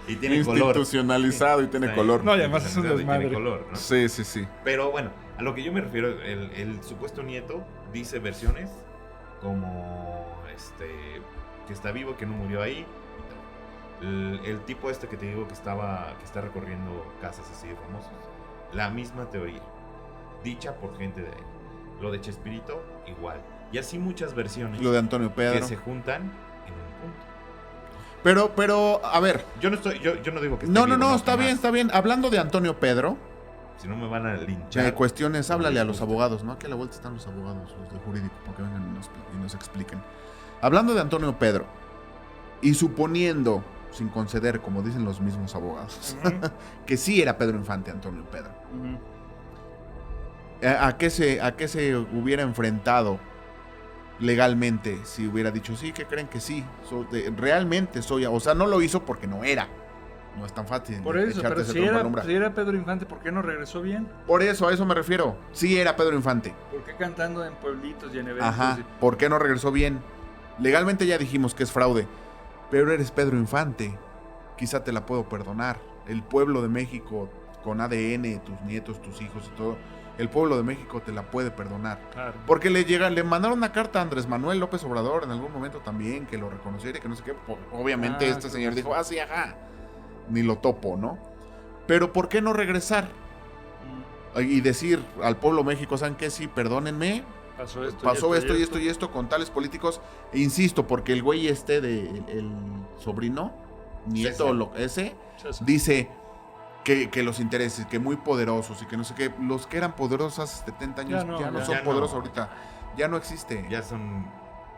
Y tiene color. Institucionalizado y tiene Está color. No, y además es un institucionalizado y tiene desmadre. color, ¿no? Sí, sí, sí. Pero bueno, a lo que yo me refiero, el supuesto nieto dice versiones como que está vivo, que no murió ahí. El tipo que te digo que está recorriendo casas así de famosos, la misma teoría, dicha por gente de ahí. Lo de Chespirito, igual. Y así muchas versiones Lo de Antonio que Pedro. se juntan en un punto. Pero, a ver. Yo no digo que esté No, vivo, está bien, jamás. está bien. Hablando de Antonio Pedro, Si no me van a linchar. cuestiones, háblale a los Justo. abogados, ¿no? Aquí a la vuelta están los abogados, los de jurídico, para que vengan y nos expliquen. Hablando de Antonio Pedro, y suponiendo, sin conceder, como dicen los mismos abogados, que sí era Pedro Infante Antonio Pedro. ¿A qué se hubiera enfrentado legalmente si hubiera dicho sí? ¿Qué creen que sí? Realmente soy, o sea, no lo hizo porque no era. No es tan fácil. Por eso, echarte pero ese si trompo era, al hombro. si era Pedro Infante, ¿por qué no regresó bien? Por eso, a eso me refiero. Sí era Pedro Infante. ¿Por qué cantando en pueblitos y en eventos? Ajá. ¿Por qué no regresó bien? Legalmente ya dijimos que es fraude. Pero eres Pedro Infante. Quizá te la puedo perdonar. El pueblo de México, con ADN, tus nietos, tus hijos y todo, el pueblo de México te la puede perdonar. Claro. Porque le mandaron una carta a Andrés Manuel López Obrador en algún momento también, que lo reconociera y que no sé qué. Obviamente este señor dijo, sí, ajá. Ni lo topo, ¿no? Pero ¿por qué no regresar? Y decir al pueblo México, ¿saben qué? Sí, perdónenme. Pasó esto y esto con tales políticos. E insisto, porque el güey el sobrino, nieto, César. dice que los intereses, que muy poderosos y que no sé qué. Los que eran poderosos hace 70 años ya no son poderosos ahorita. Ya no existe. Ya son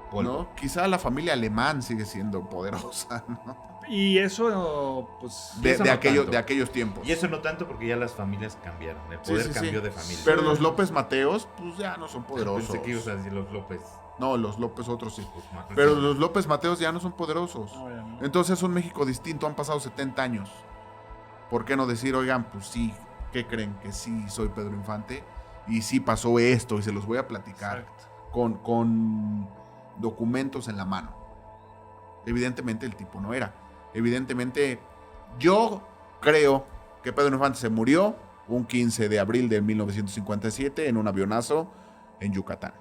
polvo. ¿No? Quizá la familia alemán sigue siendo poderosa, ¿no? Y eso, pues... Eso no tanto. De aquellos tiempos. Y eso no tanto porque ya las familias cambiaron. El poder cambió de familia. Pero los López Mateos, pues ya no son poderosos. Pensé que ibas a decir los López. No, los López otros sí. Pues, Pero los López Mateos ya no son poderosos. No, ya no. Entonces es un México distinto, han pasado 70 años. ¿Por qué no decir, oigan, pues sí, ¿qué creen? Que sí soy Pedro Infante. Y sí pasó esto y se los voy a platicar. Exacto. Con documentos en la mano. Evidentemente el tipo no era. Evidentemente yo creo que Pedro Infante se murió un 15 de abril de 1957 en un avionazo en Yucatán.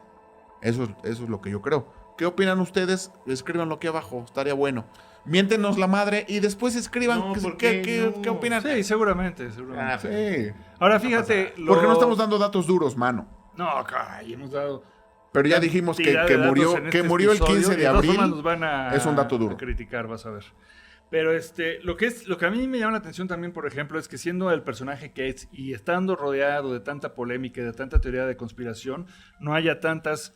Eso es lo que yo creo. ¿Qué opinan ustedes? Escríbanlo aquí abajo, estaría bueno. Miéntenos la madre y después escriban No, qué opinan. Sí, seguramente. Sí. Ahora fíjate... Porque no estamos dando datos duros, mano. No, caray, hemos dado... Pero ya dijimos que murió el 15 de abril. Nos van es un dato duro. A criticar, vas a ver. Pero lo que a mí me llama la atención también, por ejemplo, es que siendo el personaje que es y estando rodeado de tanta polémica y de tanta teoría de conspiración, no haya tantas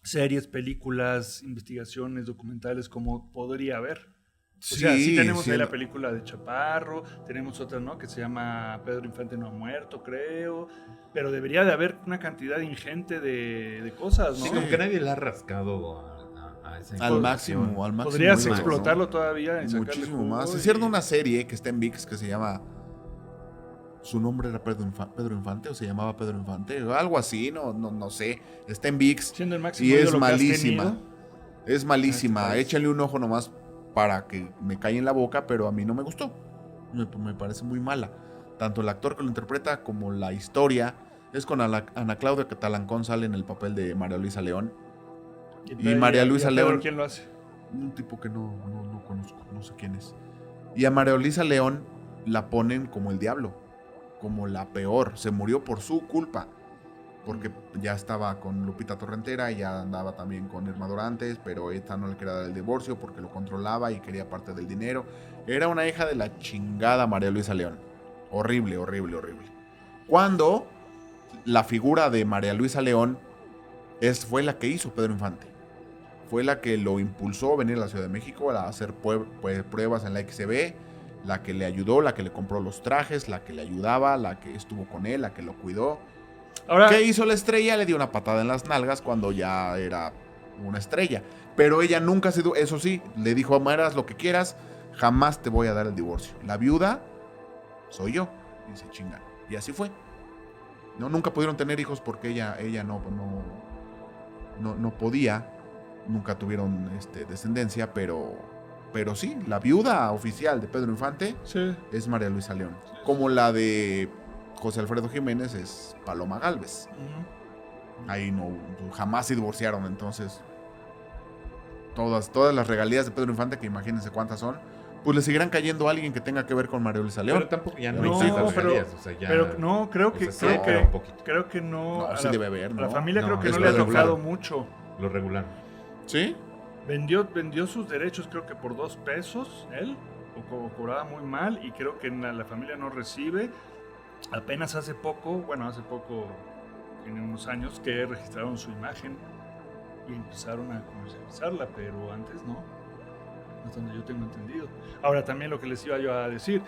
series, películas, investigaciones, documentales como podría haber. O sea, sí tenemos ahí la película de Chaparro, tenemos otra, ¿no? Que se llama Pedro Infante no ha muerto, creo. Pero debería de haber una cantidad ingente de cosas, ¿no? Sí, como que nadie le ha rascado a esa al información. máximo. Podrías ¿no? explotarlo todavía y sacarle muchísimo jugo más. y- Hicieron una serie que está en ViX que se llama... ¿Su nombre era Pedro Infante o se llamaba Pedro Infante? O algo así, no sé. Está en ViX Siendo el máximo y es ídolo que has malísima. tenido. Es malísima. En este país. Échale un ojo nomás para que me caiga en la boca, pero a mí no me gustó. Me parece muy mala. Tanto el actor que lo interpreta como la historia. Es con Ana Claudia Catalancón, sale en el papel de María Luisa León. Y María Luisa Pedro, León. ¿quién lo hace? Un tipo que no conozco, no sé quién es. Y a María Luisa León la ponen como el diablo, como la peor. Se murió por su culpa, porque ya estaba con Lupita Torrentera y ya andaba también con Irma Dorantes, pero esta no le quería dar el divorcio porque lo controlaba y quería parte del dinero. Era una hija de la chingada María Luisa León. Horrible. Cuando la figura de María Luisa León fue la que hizo Pedro Infante. Fue la que lo impulsó a venir a la Ciudad de México a hacer pruebas en la XCB, la que le ayudó, la que le compró los trajes, la que le ayudaba, la que estuvo con él, la que lo cuidó. Ahora, ¿Qué hizo la estrella? Le dio una patada en las nalgas cuando ya era una estrella. Pero ella nunca ha sido, eso sí, le dijo, harás lo que quieras, jamás te voy a dar el divorcio. La viuda soy yo. Y se chingan. Y así fue. No, nunca pudieron tener hijos porque ella no podía. Nunca tuvieron descendencia, pero sí, la viuda oficial de Pedro Infante sí. es María Luisa León. Como la de José Alfredo Jiménez es Paloma Gálvez. Ahí jamás se divorciaron, entonces todas las regalías de Pedro Infante, que imagínense cuántas son, pues le seguirán cayendo a alguien que tenga que ver con María Luisa León. Pero tampoco ya no, No, existen las pero- regalías, o sea, ya, Pero no, creo que o sea, sí, pero un poquito. creo que no. No, a sí la- debe haber, a ¿no? la familia No, creo que es no le ha Pedro tocado Infante. mucho. lo regularon. ¿Sí? Vendió sus derechos creo que por $2 él, o cobraba muy mal y creo que la familia no recibe. Apenas hace poco, tiene unos años que registraron su imagen y empezaron a comercializarla, pero antes no, hasta donde yo tengo entendido. Ahora también lo que les iba yo a decir,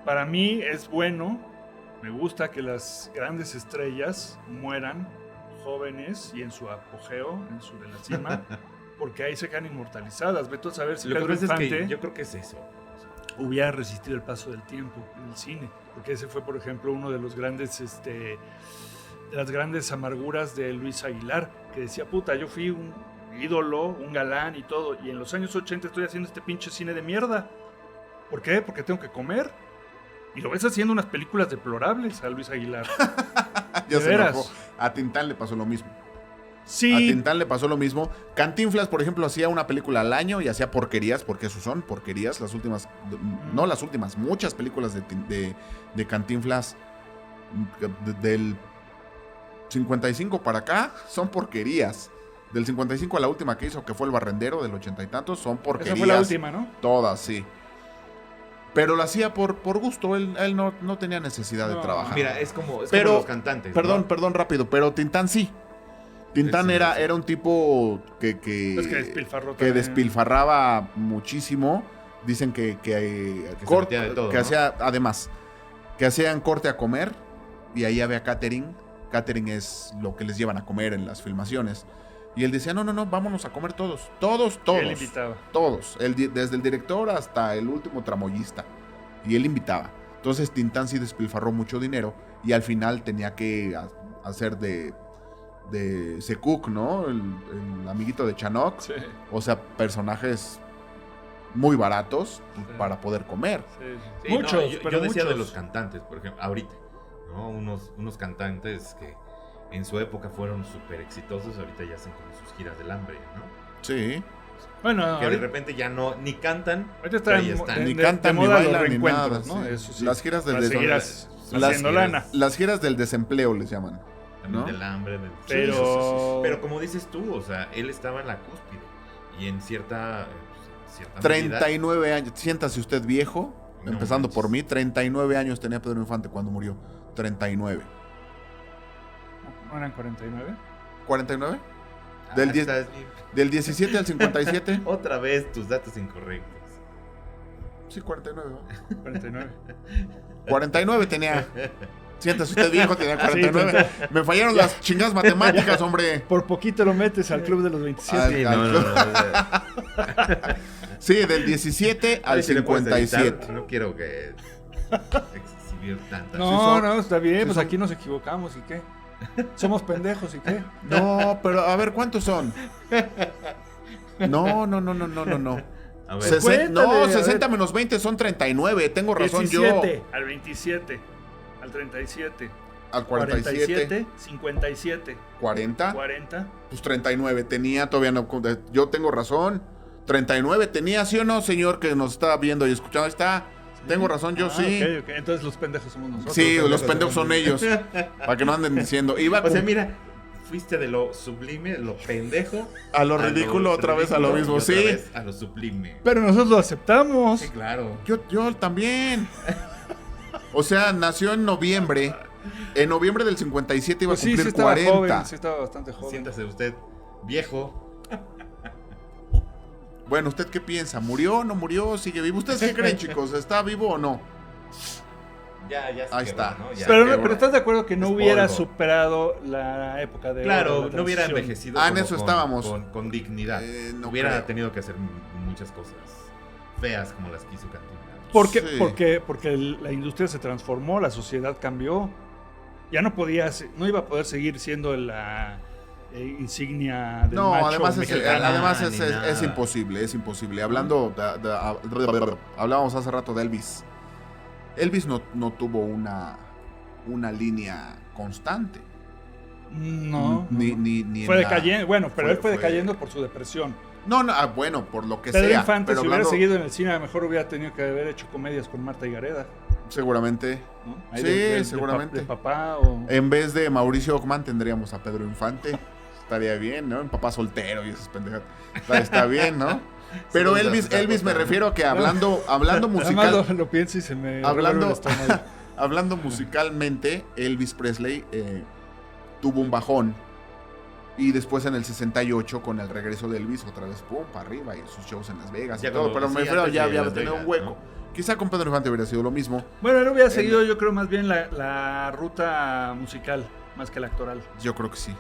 para mí es bueno, me gusta que las grandes estrellas mueran jóvenes y en su apogeo, de la cima, porque ahí se quedan inmortalizadas. Ve tú a saber si Lo que Pedro pasa es Infante que yo creo que es eso. hubiera resistido el paso del tiempo en el cine, porque ese fue, por ejemplo, uno de los grandes, de las grandes amarguras de Luis Aguilar, que decía, puta, yo fui un ídolo, un galán y todo, y en los años 80 estoy haciendo este pinche cine de mierda. ¿Por qué? Porque tengo que comer. Y lo ves haciendo unas películas deplorables a Luis Aguilar. Ya ¿De se veras? enojó. A Tintán le pasó lo mismo. Sí. A Tintán le pasó lo mismo. Cantinflas, por ejemplo, hacía una película al año y hacía porquerías, porque eso son porquerías. Las últimas, no las últimas, muchas películas de Cantinflas del 55 para acá son porquerías. Del 55 a la última que hizo, que fue El Barrendero, del 80 y tantos, son porquerías. Esa fue la última, ¿no? Todas, sí. Pero lo hacía por gusto, él no tenía necesidad de No. trabajar. Mira, es como Pero, los cantantes. Perdón, ¿no? perdón, rápido, pero Tintán sí. Tintán Sí, era, sí. era un tipo que Es que despilfarró que también. despilfarraba muchísimo. Dicen que se metía de todo, ¿no? hacía, además, que hacían corte a comer y ahí había catering. Catering es lo que les llevan a comer en las filmaciones. Y él decía, no, vámonos a comer todos. Todos. Y él invitaba. Todos. Desde el director hasta el último tramoyista. Y él invitaba. Entonces Tintán sí despilfarró mucho dinero y al final tenía que hacer de Secook, ¿no? El amiguito de Chanok. Sí, O sea, personajes muy baratos Sí. para poder comer. sí. Sí, Muchos, no, yo pero decía de muchos. los cantantes, por ejemplo, ahorita, ¿no? Unos cantantes que en su época fueron súper exitosos, ahorita ya hacen como sus giras del hambre, ¿no? Sí. Bueno, Que de ahorita, repente ya ni cantan, ahorita pero están ya están. Ni de cantan, ni moda los bailan, ni reencuentros, nada. ¿no? Sí. Eso sí. Las giras del Para seguir las- haciendo lana. Las giras del desempleo les llaman. También ¿no? del hambre, Pero... Sí. Pero como dices tú, o sea, él estaba en la cúspide y en cierta medida, 39 años. Siéntase usted viejo, No empezando por manches. mí. 39 años tenía Pedro Infante cuando murió. 39. ¿No eran 49? ¿49? Ah, Del 10 estás bien. Del 17 al 57. Otra vez tus datos incorrectos. Sí, 49. ¿no? 49. 49 tenía. Siéntase usted viejo, tenía Sí, 49. Me fallaron las chingadas matemáticas, hombre. Por poquito lo metes al club de los 27. Sí, Al- no, al- o sea, Sí, del 17 al ay, si le puedes editar, 57. no quiero que exhibir tantas. No, son- no, está bien, sí pues son- aquí nos equivocamos, ¿y qué? Somos pendejos, ¿y qué? No, pero a ver, ¿cuántos son? No. A ver, Cuéntale, No, a ver. 60 menos 20 son 39. Tengo razón 17, al 27, al 37, yo. Al 47, 57, 40. 40. Pues 39 tenía, todavía no. Yo tengo razón. 39 tenía, ¿sí o no, señor que nos está viendo y escuchando? Está. Tengo razón, yo sí. Ok. Entonces los pendejos somos nosotros. Sí, los pendejos son ellos. Para que no anden diciendo. Iba o sea, con- mira, fuiste de lo sublime, lo pendejo, a lo ridículo otra vez a lo ridículo mismo. y otra Sí. vez a lo sublime. Pero nosotros lo aceptamos. Sí, claro. Yo también. O sea, nació en noviembre. En noviembre del 57 iba Pues a sí, cumplir sí estaba 40. joven, sí estaba bastante joven. Siéntase usted viejo. Bueno, ¿usted qué piensa? ¿Murió o no murió? ¿Sigue vivo? ¿Ustedes qué creen, chicos? ¿Está vivo o no? Ya se Ahí quedó, está. ¿no? Ya. Pero, qué pero bueno. ¿estás de acuerdo que no Es hubiera polvo. superado la época de oro Claro, de la no hubiera transición? envejecido Ah, en como eso estábamos. con dignidad. No hubiera creo. tenido que hacer muchas cosas feas como las que hizo Cantinflas. Sí. Porque la industria se transformó, la sociedad cambió. Ya no no iba a poder seguir siendo la insignia del No, macho además, mexicano. ni nada. es imposible, es imposible. Hablando, hablábamos hace rato de Elvis. Elvis no tuvo una línea constante. No. Ni Fue en la- decayendo. Bueno, pero él fue fue- decayendo por su depresión. No, bueno, por lo que Pedro sea. Infante, pero si hubiera hablando- seguido en el cine, a lo mejor hubiera tenido que haber hecho comedias con Marta y Gareda. Seguramente. ¿no? Ahí Sí, seguramente. De papá o... En vez de Mauricio Ockman tendríamos a Pedro Infante. Estaría bien, ¿no? Un papá soltero y esas pendejas. Está bien, ¿no? Pero Saludos a Elvis me Dakota. refiero a que hablando Nada musical... más lo pienso y se me Hablando- revuelve el estómago. Hablando musicalmente, Elvis Presley tuvo un bajón. Y después en el 68, con el regreso de Elvis, otra vez, pum, para arriba. Y sus shows en Las Vegas Ya y todo. cuando- Pero me sí, refiero, antes ya de había Las tenido un Vegas, hueco. ¿no? Quizá con Pedro Infante hubiera sido lo mismo. Bueno, él hubiera seguido, yo creo, más bien la ruta musical, más que la actoral, Yo creo que sí.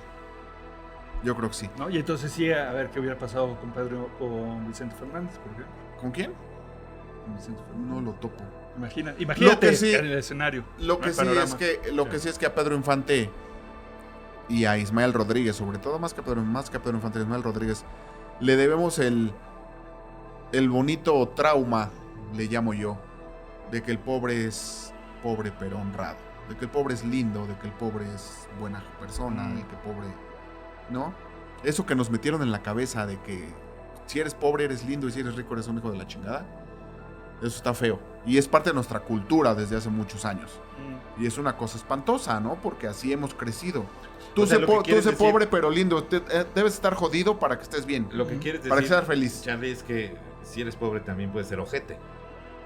Yo creo que sí. ¿no? Y entonces sí, a ver qué hubiera pasado con Vicente Fernández, por ejemplo. ¿Con quién? Con Vicente Fernández. No lo topo. Imagínate Lo que sí- en el escenario. Lo que el sí panorama. es que sí es que a Pedro Infante y a Ismael Rodríguez, sobre todo más que a Pedro Infante, a Ismael Rodríguez, le debemos el bonito trauma, le llamo yo, de que el pobre es pobre pero honrado, de que el pobre es lindo, de que el pobre es buena persona, de que el pobre, ¿no? Eso que nos metieron en la cabeza de que si eres pobre eres lindo y si eres rico eres un hijo de la chingada. Eso está feo. Y es parte de nuestra cultura desde hace muchos años. Y es una cosa espantosa, ¿no? Porque así hemos crecido. Tú O sea, sé, lo que tú quieres sé decir- pobre pero lindo. Debes estar jodido para que estés bien. Lo que quieres Para que decir, seas feliz. Charlie, es que si eres pobre también puedes ser ojete.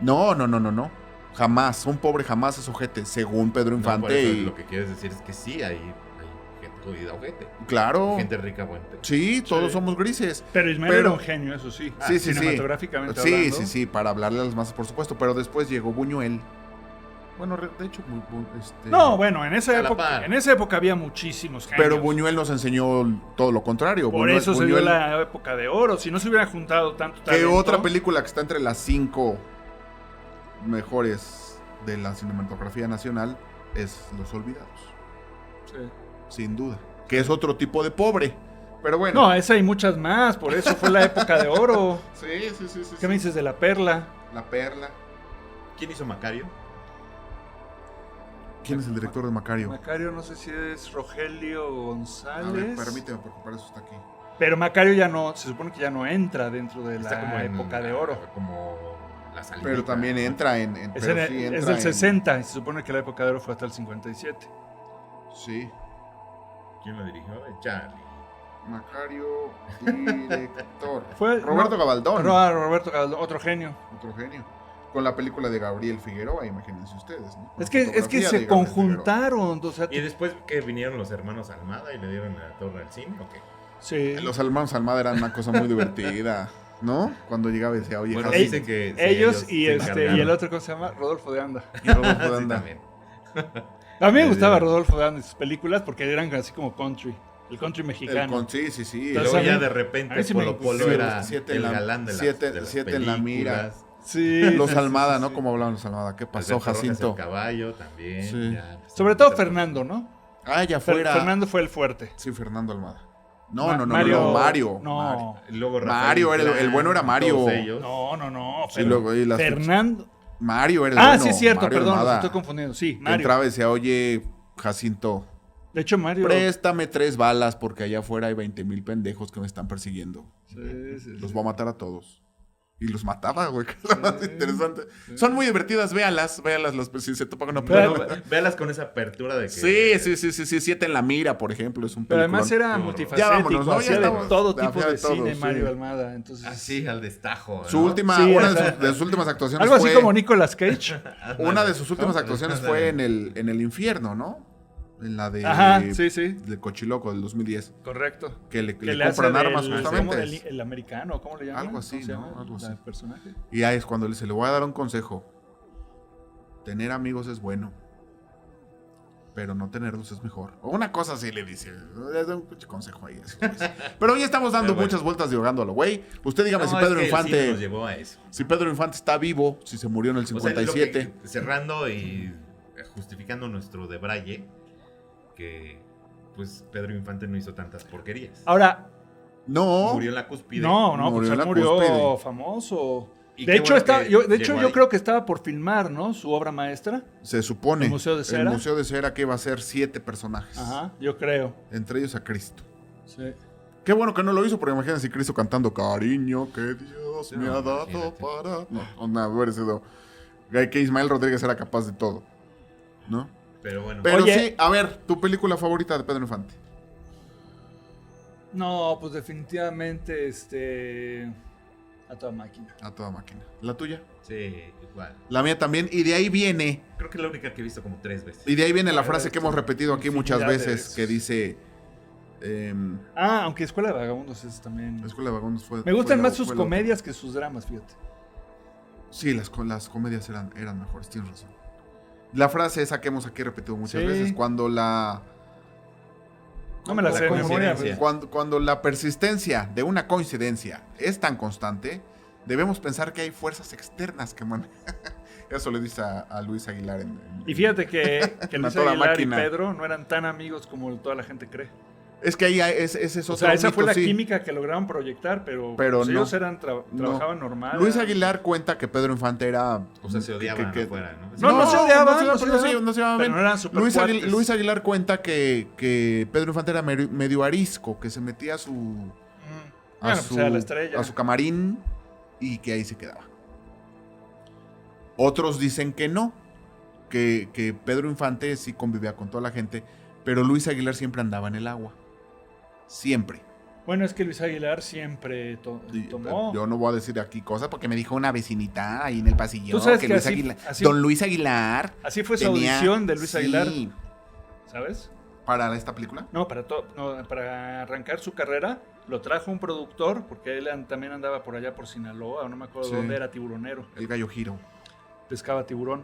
No. Jamás. Un pobre jamás es ojete, según Pedro No, por Infante. eso y- lo que quieres decir es que sí hay gente jodida ojete. Claro. Gente rica buena. Sí, todos Sí. somos grises. Pero Ismael Pero- era un genio, eso sí. Sí, sí, sí. Cinematográficamente Sí, hablando. sí, para hablarle a las masas, por supuesto. Pero después llegó Buñuel. Bueno, de hecho, No, bueno, en A esa la par. época había muchísimos genios. pero Buñuel nos enseñó todo lo contrario. Por Buñuel- eso se dio Buñuel- la época de oro. Si no se hubieran juntado tanto ¿Qué talento. otra película que está entre las 5 mejores de la cinematografía nacional es Los Olvidados? Sí. Sin duda. Que es otro tipo de pobre. Pero bueno. No, esa hay muchas más. Por eso fue la época de oro. Sí. ¿Qué me dices de La Perla? La Perla. ¿Quién hizo Macario? ¿Quién es el director de Macario? Macario, no sé si es Rogelio A González. ver, permíteme, porque para eso está aquí. Pero Macario ya no, se supone que ya no entra dentro de Está como la en época de oro. Como la salida. Pero también entra en Es, pero en- sí es entra del en- 60 y se supone que la época de oro fue hasta el 57. Sí. ¿Quién lo dirigió? Charlie. Macario, director. Fue Roberto Gabaldón. Roberto Gabaldón, otro genio. Otro genio. Con la película de Gabriel Figueroa, imagínense ustedes, ¿no? Con Es que fotografía de se Gabriel Figueroa. conjuntaron. O sea, ¿Y después que vinieron los hermanos Almada y le dieron la torre al cine o qué? sí. Los hermanos Almada eran una cosa muy divertida, ¿no? Cuando llegaba y decía, oye, Bueno, Jacinto, dicen que sí, Ellos y se y encargaron. el otro, ¿cómo se llama? Rodolfo de Anda. y Rodolfo de Sí, Anda. también. A mí me Sí, gustaba sí. Rodolfo de Anda y sus películas porque eran así como country. El country mexicano. Sí. Y Entonces, luego a mí- ya de a repente mí sí me Polo gustó. Polo Sí, era siete el en la- galán de las, siete- de las siete en la mira. películas. Sí. Los sí, Almada, sí, ¿no? sí. Como hablaban los Almada. ¿Qué pasó, Alberto Rojas, Jacinto? el caballo también. Sí. ya empezó Sobre a todo meter- Fernando, ¿no? Ah, ya fuera. Fernando fue el fuerte. Sí, Fernando Almada. No, Ma- no, Mario- Mario. No. Mario. Y luego Rafael Mario era el Inclán, bueno era Mario. todos ellos. No. Sí, luego, y las- Fernando. Mario era el Ah, bueno. sí, es cierto, Mario perdón, los Almada. estoy confundiendo. Sí, Que Mario. entraba y decía, oye, Jacinto, De hecho, Mario. préstame 3 balas porque allá afuera hay 20,000 pendejos que me están persiguiendo. Sí. Los voy a matar a todos. Y los mataba, güey, que es lo más interesante. Son muy divertidas, véalas si se topa con una Bueno, película. véalas con esa apertura de que... Sí. 7 en la mira, por ejemplo, es un Pero peliculón. además era Qué horror. multifacético, Ya vámonos, ¿no? Ya hacía de estamos- todo hacía tipo de de todo, cine sí. Mario Almada. Entonces, Así, al destajo. Su ¿no? última, Sí, una ajá. de sus últimas actuaciones algo así fue... como Nicolas Cage. Una de sus últimas actuaciones fue en el infierno, ¿no? En la de... Ajá, sí. De Cochiloco del 2010. Correcto. Que le Que le hace compran armas del- justamente. ¿cómo? El americano, ¿cómo le llaman? Algo así, ¿Cómo se ¿no? llama Algo el así. personaje? Y ahí es cuando se le voy a dar un consejo. Tener amigos es bueno. Pero no tenerlos es mejor. O una cosa así le dice. Le da un pinche consejo ahí. Eso, pues. Pero hoy estamos dando Pero bueno. muchas vueltas divagando a lo güey. Usted dígame No, si es Pedro que el cine Infante... nos llevó a eso. Si Pedro Infante está vivo, si se murió en el O sea, lo 57. que- cerrando y justificando nuestro debraye, que pues Pedro Infante no hizo tantas porquerías. Ahora, No. Murió en la cúspide. no, Murió pues en él la murió cúspide. famoso. Y De qué hecho, bueno que llegó yo ahí. creo que estaba por filmar, ¿no? Su obra maestra. Se supone. ¿El Museo de Cera? El Museo de Cera que iba a ser 7 personajes. Ajá, yo creo. Entre ellos a Cristo. Sí. Qué bueno que no lo hizo, porque imagínense si Cristo cantando Cariño que Dios me No, ha dado imagínate. para... No, hubiera sido... Que Ismael Rodríguez era capaz de todo. ¿No? Pero bueno, Pero Oye. sí, a ver, tu película favorita de Pedro Infante. No, pues definitivamente a toda máquina. A toda máquina. ¿La tuya? Sí, igual. La mía también. Y de ahí viene. Creo que es la única que he visto como 3 veces. Y de ahí viene la Ah, frase que hemos repetido aquí muchas infinidad de veces. veces. Que dice. Aunque Escuela de Vagabundos es también. La Escuela de Vagabundos fue. Me gustan fue más la- sus fue la otra. comedias que sus dramas, fíjate. Sí, las comedias eran mejores, tienes razón. La frase esa que hemos aquí repetido muchas Sí. veces. Cuando la. No me la sé de memoria. coincidencia. Cuando la persistencia de una coincidencia es tan constante, debemos pensar que hay fuerzas externas que manejan. Eso le dice a Luis Aguilar Y fíjate que A Luis toda Aguilar máquina. y Pedro no eran tan amigos como toda la gente cree. Es que ahí ese es O otro sea, esa fue mito, la sí. química que lograron proyectar, pero Pero pues no. ellos No. trabajaban normal. Luis Aguilar cuenta que Pedro Infante era. O sea, se odiaban que- afuera, ¿no? No se odiaban, no no se se odiaban, odiaban, no se llevaban pero bien. no eran super Luis, cuates. Luis Aguilar cuenta que Pedro Infante era medio arisco, que se metía a su. Bueno, a pues su, era la estrella. a su camarín y que ahí se quedaba. Otros dicen que no, que Pedro Infante sí convivía con toda la gente, pero Luis Aguilar siempre andaba en el agua. Siempre. Bueno, es que Luis Aguilar siempre tomó. Yo no voy a decir aquí cosas porque me dijo una vecinita ahí en el pasillo Tú sabes que Luis así- Aguilar, así- don Luis Aguilar Así fue su tenía- audición de Luis sí, Aguilar, ¿sabes? para esta película. No, para arrancar su carrera lo trajo un productor, porque él también andaba por allá por Sinaloa, o no me acuerdo Sí. dónde, era tiburonero, El Gallo Giro. pescaba tiburón.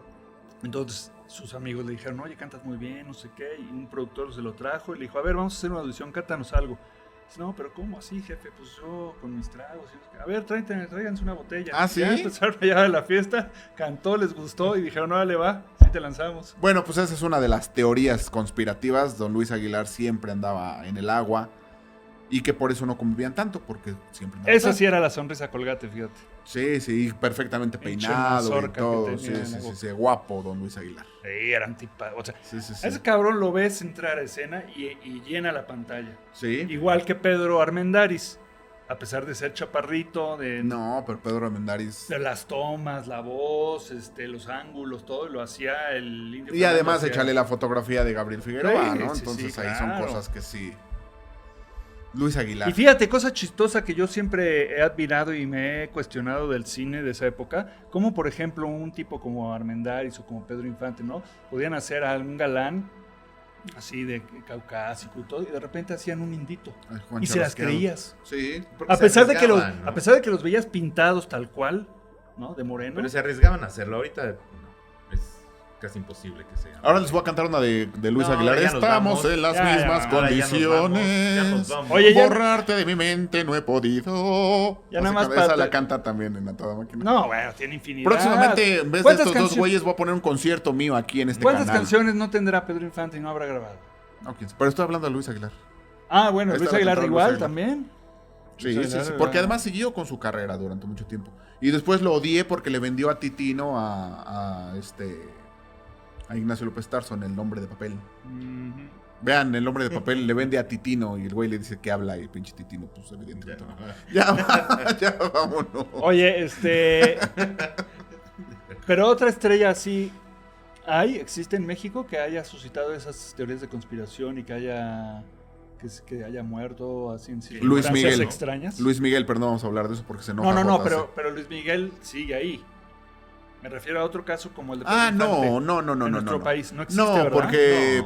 Entonces sus amigos le dijeron, oye, cantas muy bien, no sé qué, y un productor se lo trajo y le dijo, a ver, vamos a hacer una audición, cántanos algo. Dice, no, pero ¿cómo así, jefe? Pues yo con mis tragos. y no sé qué. A ver, tráiganse una botella. ¿Ah, sí? Ya empezaron allá a la fiesta, cantó, les gustó y dijeron, no, le va, sí te lanzamos. Bueno, pues esa es una de las teorías conspirativas. Don Luis Aguilar siempre andaba en el agua y que por eso no convivían tanto, porque siempre andaba Esa atrás. sí era la sonrisa colgate, fíjate. Sí, perfectamente Pinche peinado y mazorca que todo. tenía Sí, en la sí, boca. sí, guapo Don Luis Aguilar. Sí, eran tipa. O sea, Sí, sí, a sí. ese cabrón lo ves entrar a escena y llena la pantalla. Sí. Igual que Pedro Armendáriz, a pesar de ser chaparrito, de No, pero Pedro Armendáriz. de las tomas, la voz, los ángulos, todo, lo hacía el indio. Y Fernando, además hacía- échale la fotografía de Gabriel Figueroa, Sí, ¿no? sí, Entonces sí, ahí son claro. cosas que sí. Luis Aguilar. Y fíjate, cosa chistosa que yo siempre he admirado y me he cuestionado del cine de esa época, como por ejemplo un tipo como Armendáriz o como Pedro Infante, ¿no? Podían hacer a un galán así de caucásico y todo, y de repente hacían un indito. Ay, Juan Y se las Charrasqueado. creías. Sí. Porque A se pesar, de que los, arriesgaban, ¿no? a pesar de que los veías pintados tal cual, ¿no? De moreno. Pero se arriesgaban a hacerlo. Ahorita no, es casi imposible que sea. Ahora les voy a cantar una de Luis No, Aguilar. ya nos Estamos vamos. en las Ya, mismas Ahora ya nos condiciones. vamos, ya nos vamos. Oye, ya- Borrarte de mi mente no he podido. Ya nada más Esa para- la canta también en A Toda Máquina. No, bueno, tiene infinidad. Próximamente, en vez de ¿Cuántas estos dos cancio- güeyes, voy a poner un concierto mío aquí en este ¿Cuántas canal. canciones no tendrá Pedro Infante y no habrá grabado? No, quién sabe. Pero estoy hablando de Luis Aguilar. Ah, bueno, Ahí Luis está la Aguilar cantora igual Luis Aguilar. también. Sí, Luis sí, Aguilar, sí. Porque ¿verdad? además siguió con su carrera durante mucho tiempo. Y después lo odié porque le vendió a Titino a Ignacio López Tarso en El Nombre de Papel. Ujú. Vean, El Nombre de Papel le vende a Titino y el güey le dice que habla y el pinche Titino, pues Ya, evidentemente no. no. Ya vámonos. Oye, pero otra estrella así existe en México que haya suscitado esas teorías de conspiración y que haya muerto así en Luis circunstancias Miguel. extrañas. Luis Miguel, pero no vamos a hablar de eso porque se enoja. No, JC. pero Luis Miguel sigue ahí. Me refiero a otro caso como el de Ah, Pedro Infante. no. En nuestro no. país no existe, No, ¿verdad? porque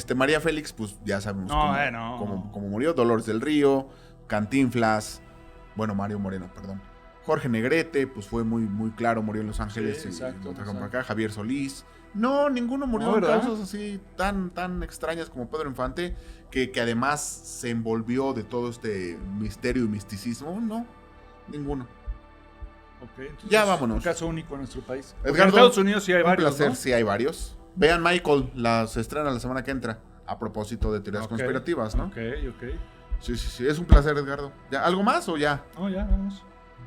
No. María Félix, pues ya sabemos No, cómo murió. Dolores del Río, Cantinflas, bueno, Mario Moreno, perdón. Jorge Negrete, pues fue muy, muy claro, murió en Los Ángeles Sí, y exacto, lo trajeron para exacto. acá. Javier Solís. No, ninguno murió No, en ¿verdad? causas así tan extrañas como Pedro Infante, que además se envolvió de todo este misterio y misticismo. No, ninguno. Ok, entonces, Ya vámonos. Un caso único en nuestro país. Porque Edgardo, en Estados Unidos sí hay Un varios, placer, ¿no? sí hay varios. Vean Michael, se estrena la semana que entra. A propósito de teorías Ok, conspirativas, ¿no? Ok. Sí. Es un placer, Edgardo. ¿Ya? ¿Algo más o ya? No, ya, vamos.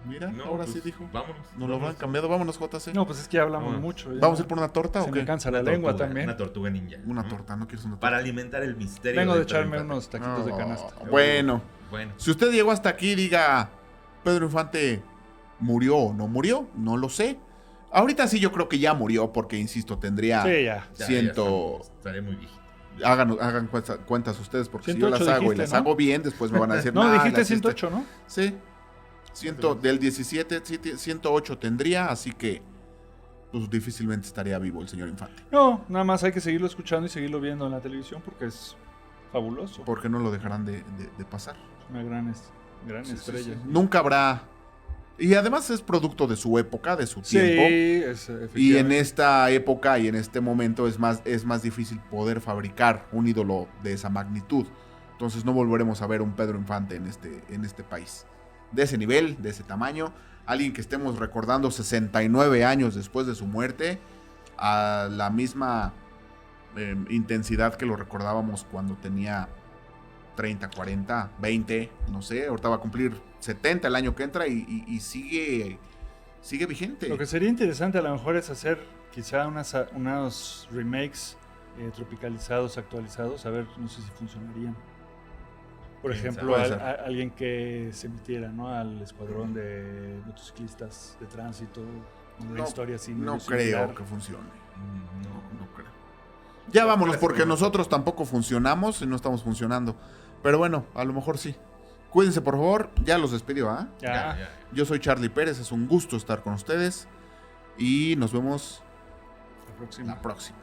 Mira, No, ahora pues, sí dijo. Vámonos. Nos lo han vámonos. cambiado. Vámonos, JC. No, pues es que ya hablamos Vámonos. mucho. ya. ¿Vamos a ir por una torta Se o me qué? cansa la Una lengua tortuga, también. Una tortuga ninja. Una ¿no? torta, ¿no quieres una torta? Para alimentar el misterio. Vengo de Pedro echarme Infante. unos taquitos de No, canasta. Bueno, Bueno. si usted llegó hasta aquí, diga, Pedro Infante murió o no murió, no lo sé. Ahorita sí yo creo que ya murió porque, insisto, tendría Sí, ya. Ya ciento... estamos, estaré muy viejito. Hagan cuentas ustedes, porque si yo las 108 hago y dijiste, las ¿no? hago bien, después me van a decir, No, "Nah, dijiste la hiciste". 108, ¿no? Sí. Del 17, 108 tendría, así que pues difícilmente estaría vivo el señor Infante. No, nada más hay que seguirlo escuchando y seguirlo viendo en la televisión porque es fabuloso. Porque no lo dejarán de pasar. Es una gran estrella. Sí. Nunca habrá... Y además es producto de su época, de su Sí, tiempo. es, Y en efectivamente. esta época y en este momento es más difícil poder fabricar un ídolo de esa magnitud. Entonces no volveremos a ver un Pedro Infante en este país. De ese nivel, de ese tamaño. Alguien que estemos recordando 69 años después de su muerte. A la misma intensidad que lo recordábamos cuando tenía 30, 40, 20, no sé. Ahorita va a cumplir 70 el año que entra y sigue vigente. Lo que sería interesante a lo mejor es hacer quizá unos remakes tropicalizados, actualizados, a ver, no sé si funcionarían. Por Quién ejemplo, sabe. Puede ser. alguien que se metiera, ¿no?, al escuadrón de motociclistas de tránsito, una historia así. No medio creo similar. que funcione. No. No creo. Ya vámonos, Clásico, porque ¿no? nosotros tampoco funcionamos y no estamos funcionando. Pero bueno, a lo mejor sí. Cuídense, por favor. Ya los despidió, ¿ah? Ya. Yo soy Charlie Pérez. Es un gusto estar con ustedes. Y nos vemos La próxima. la próxima.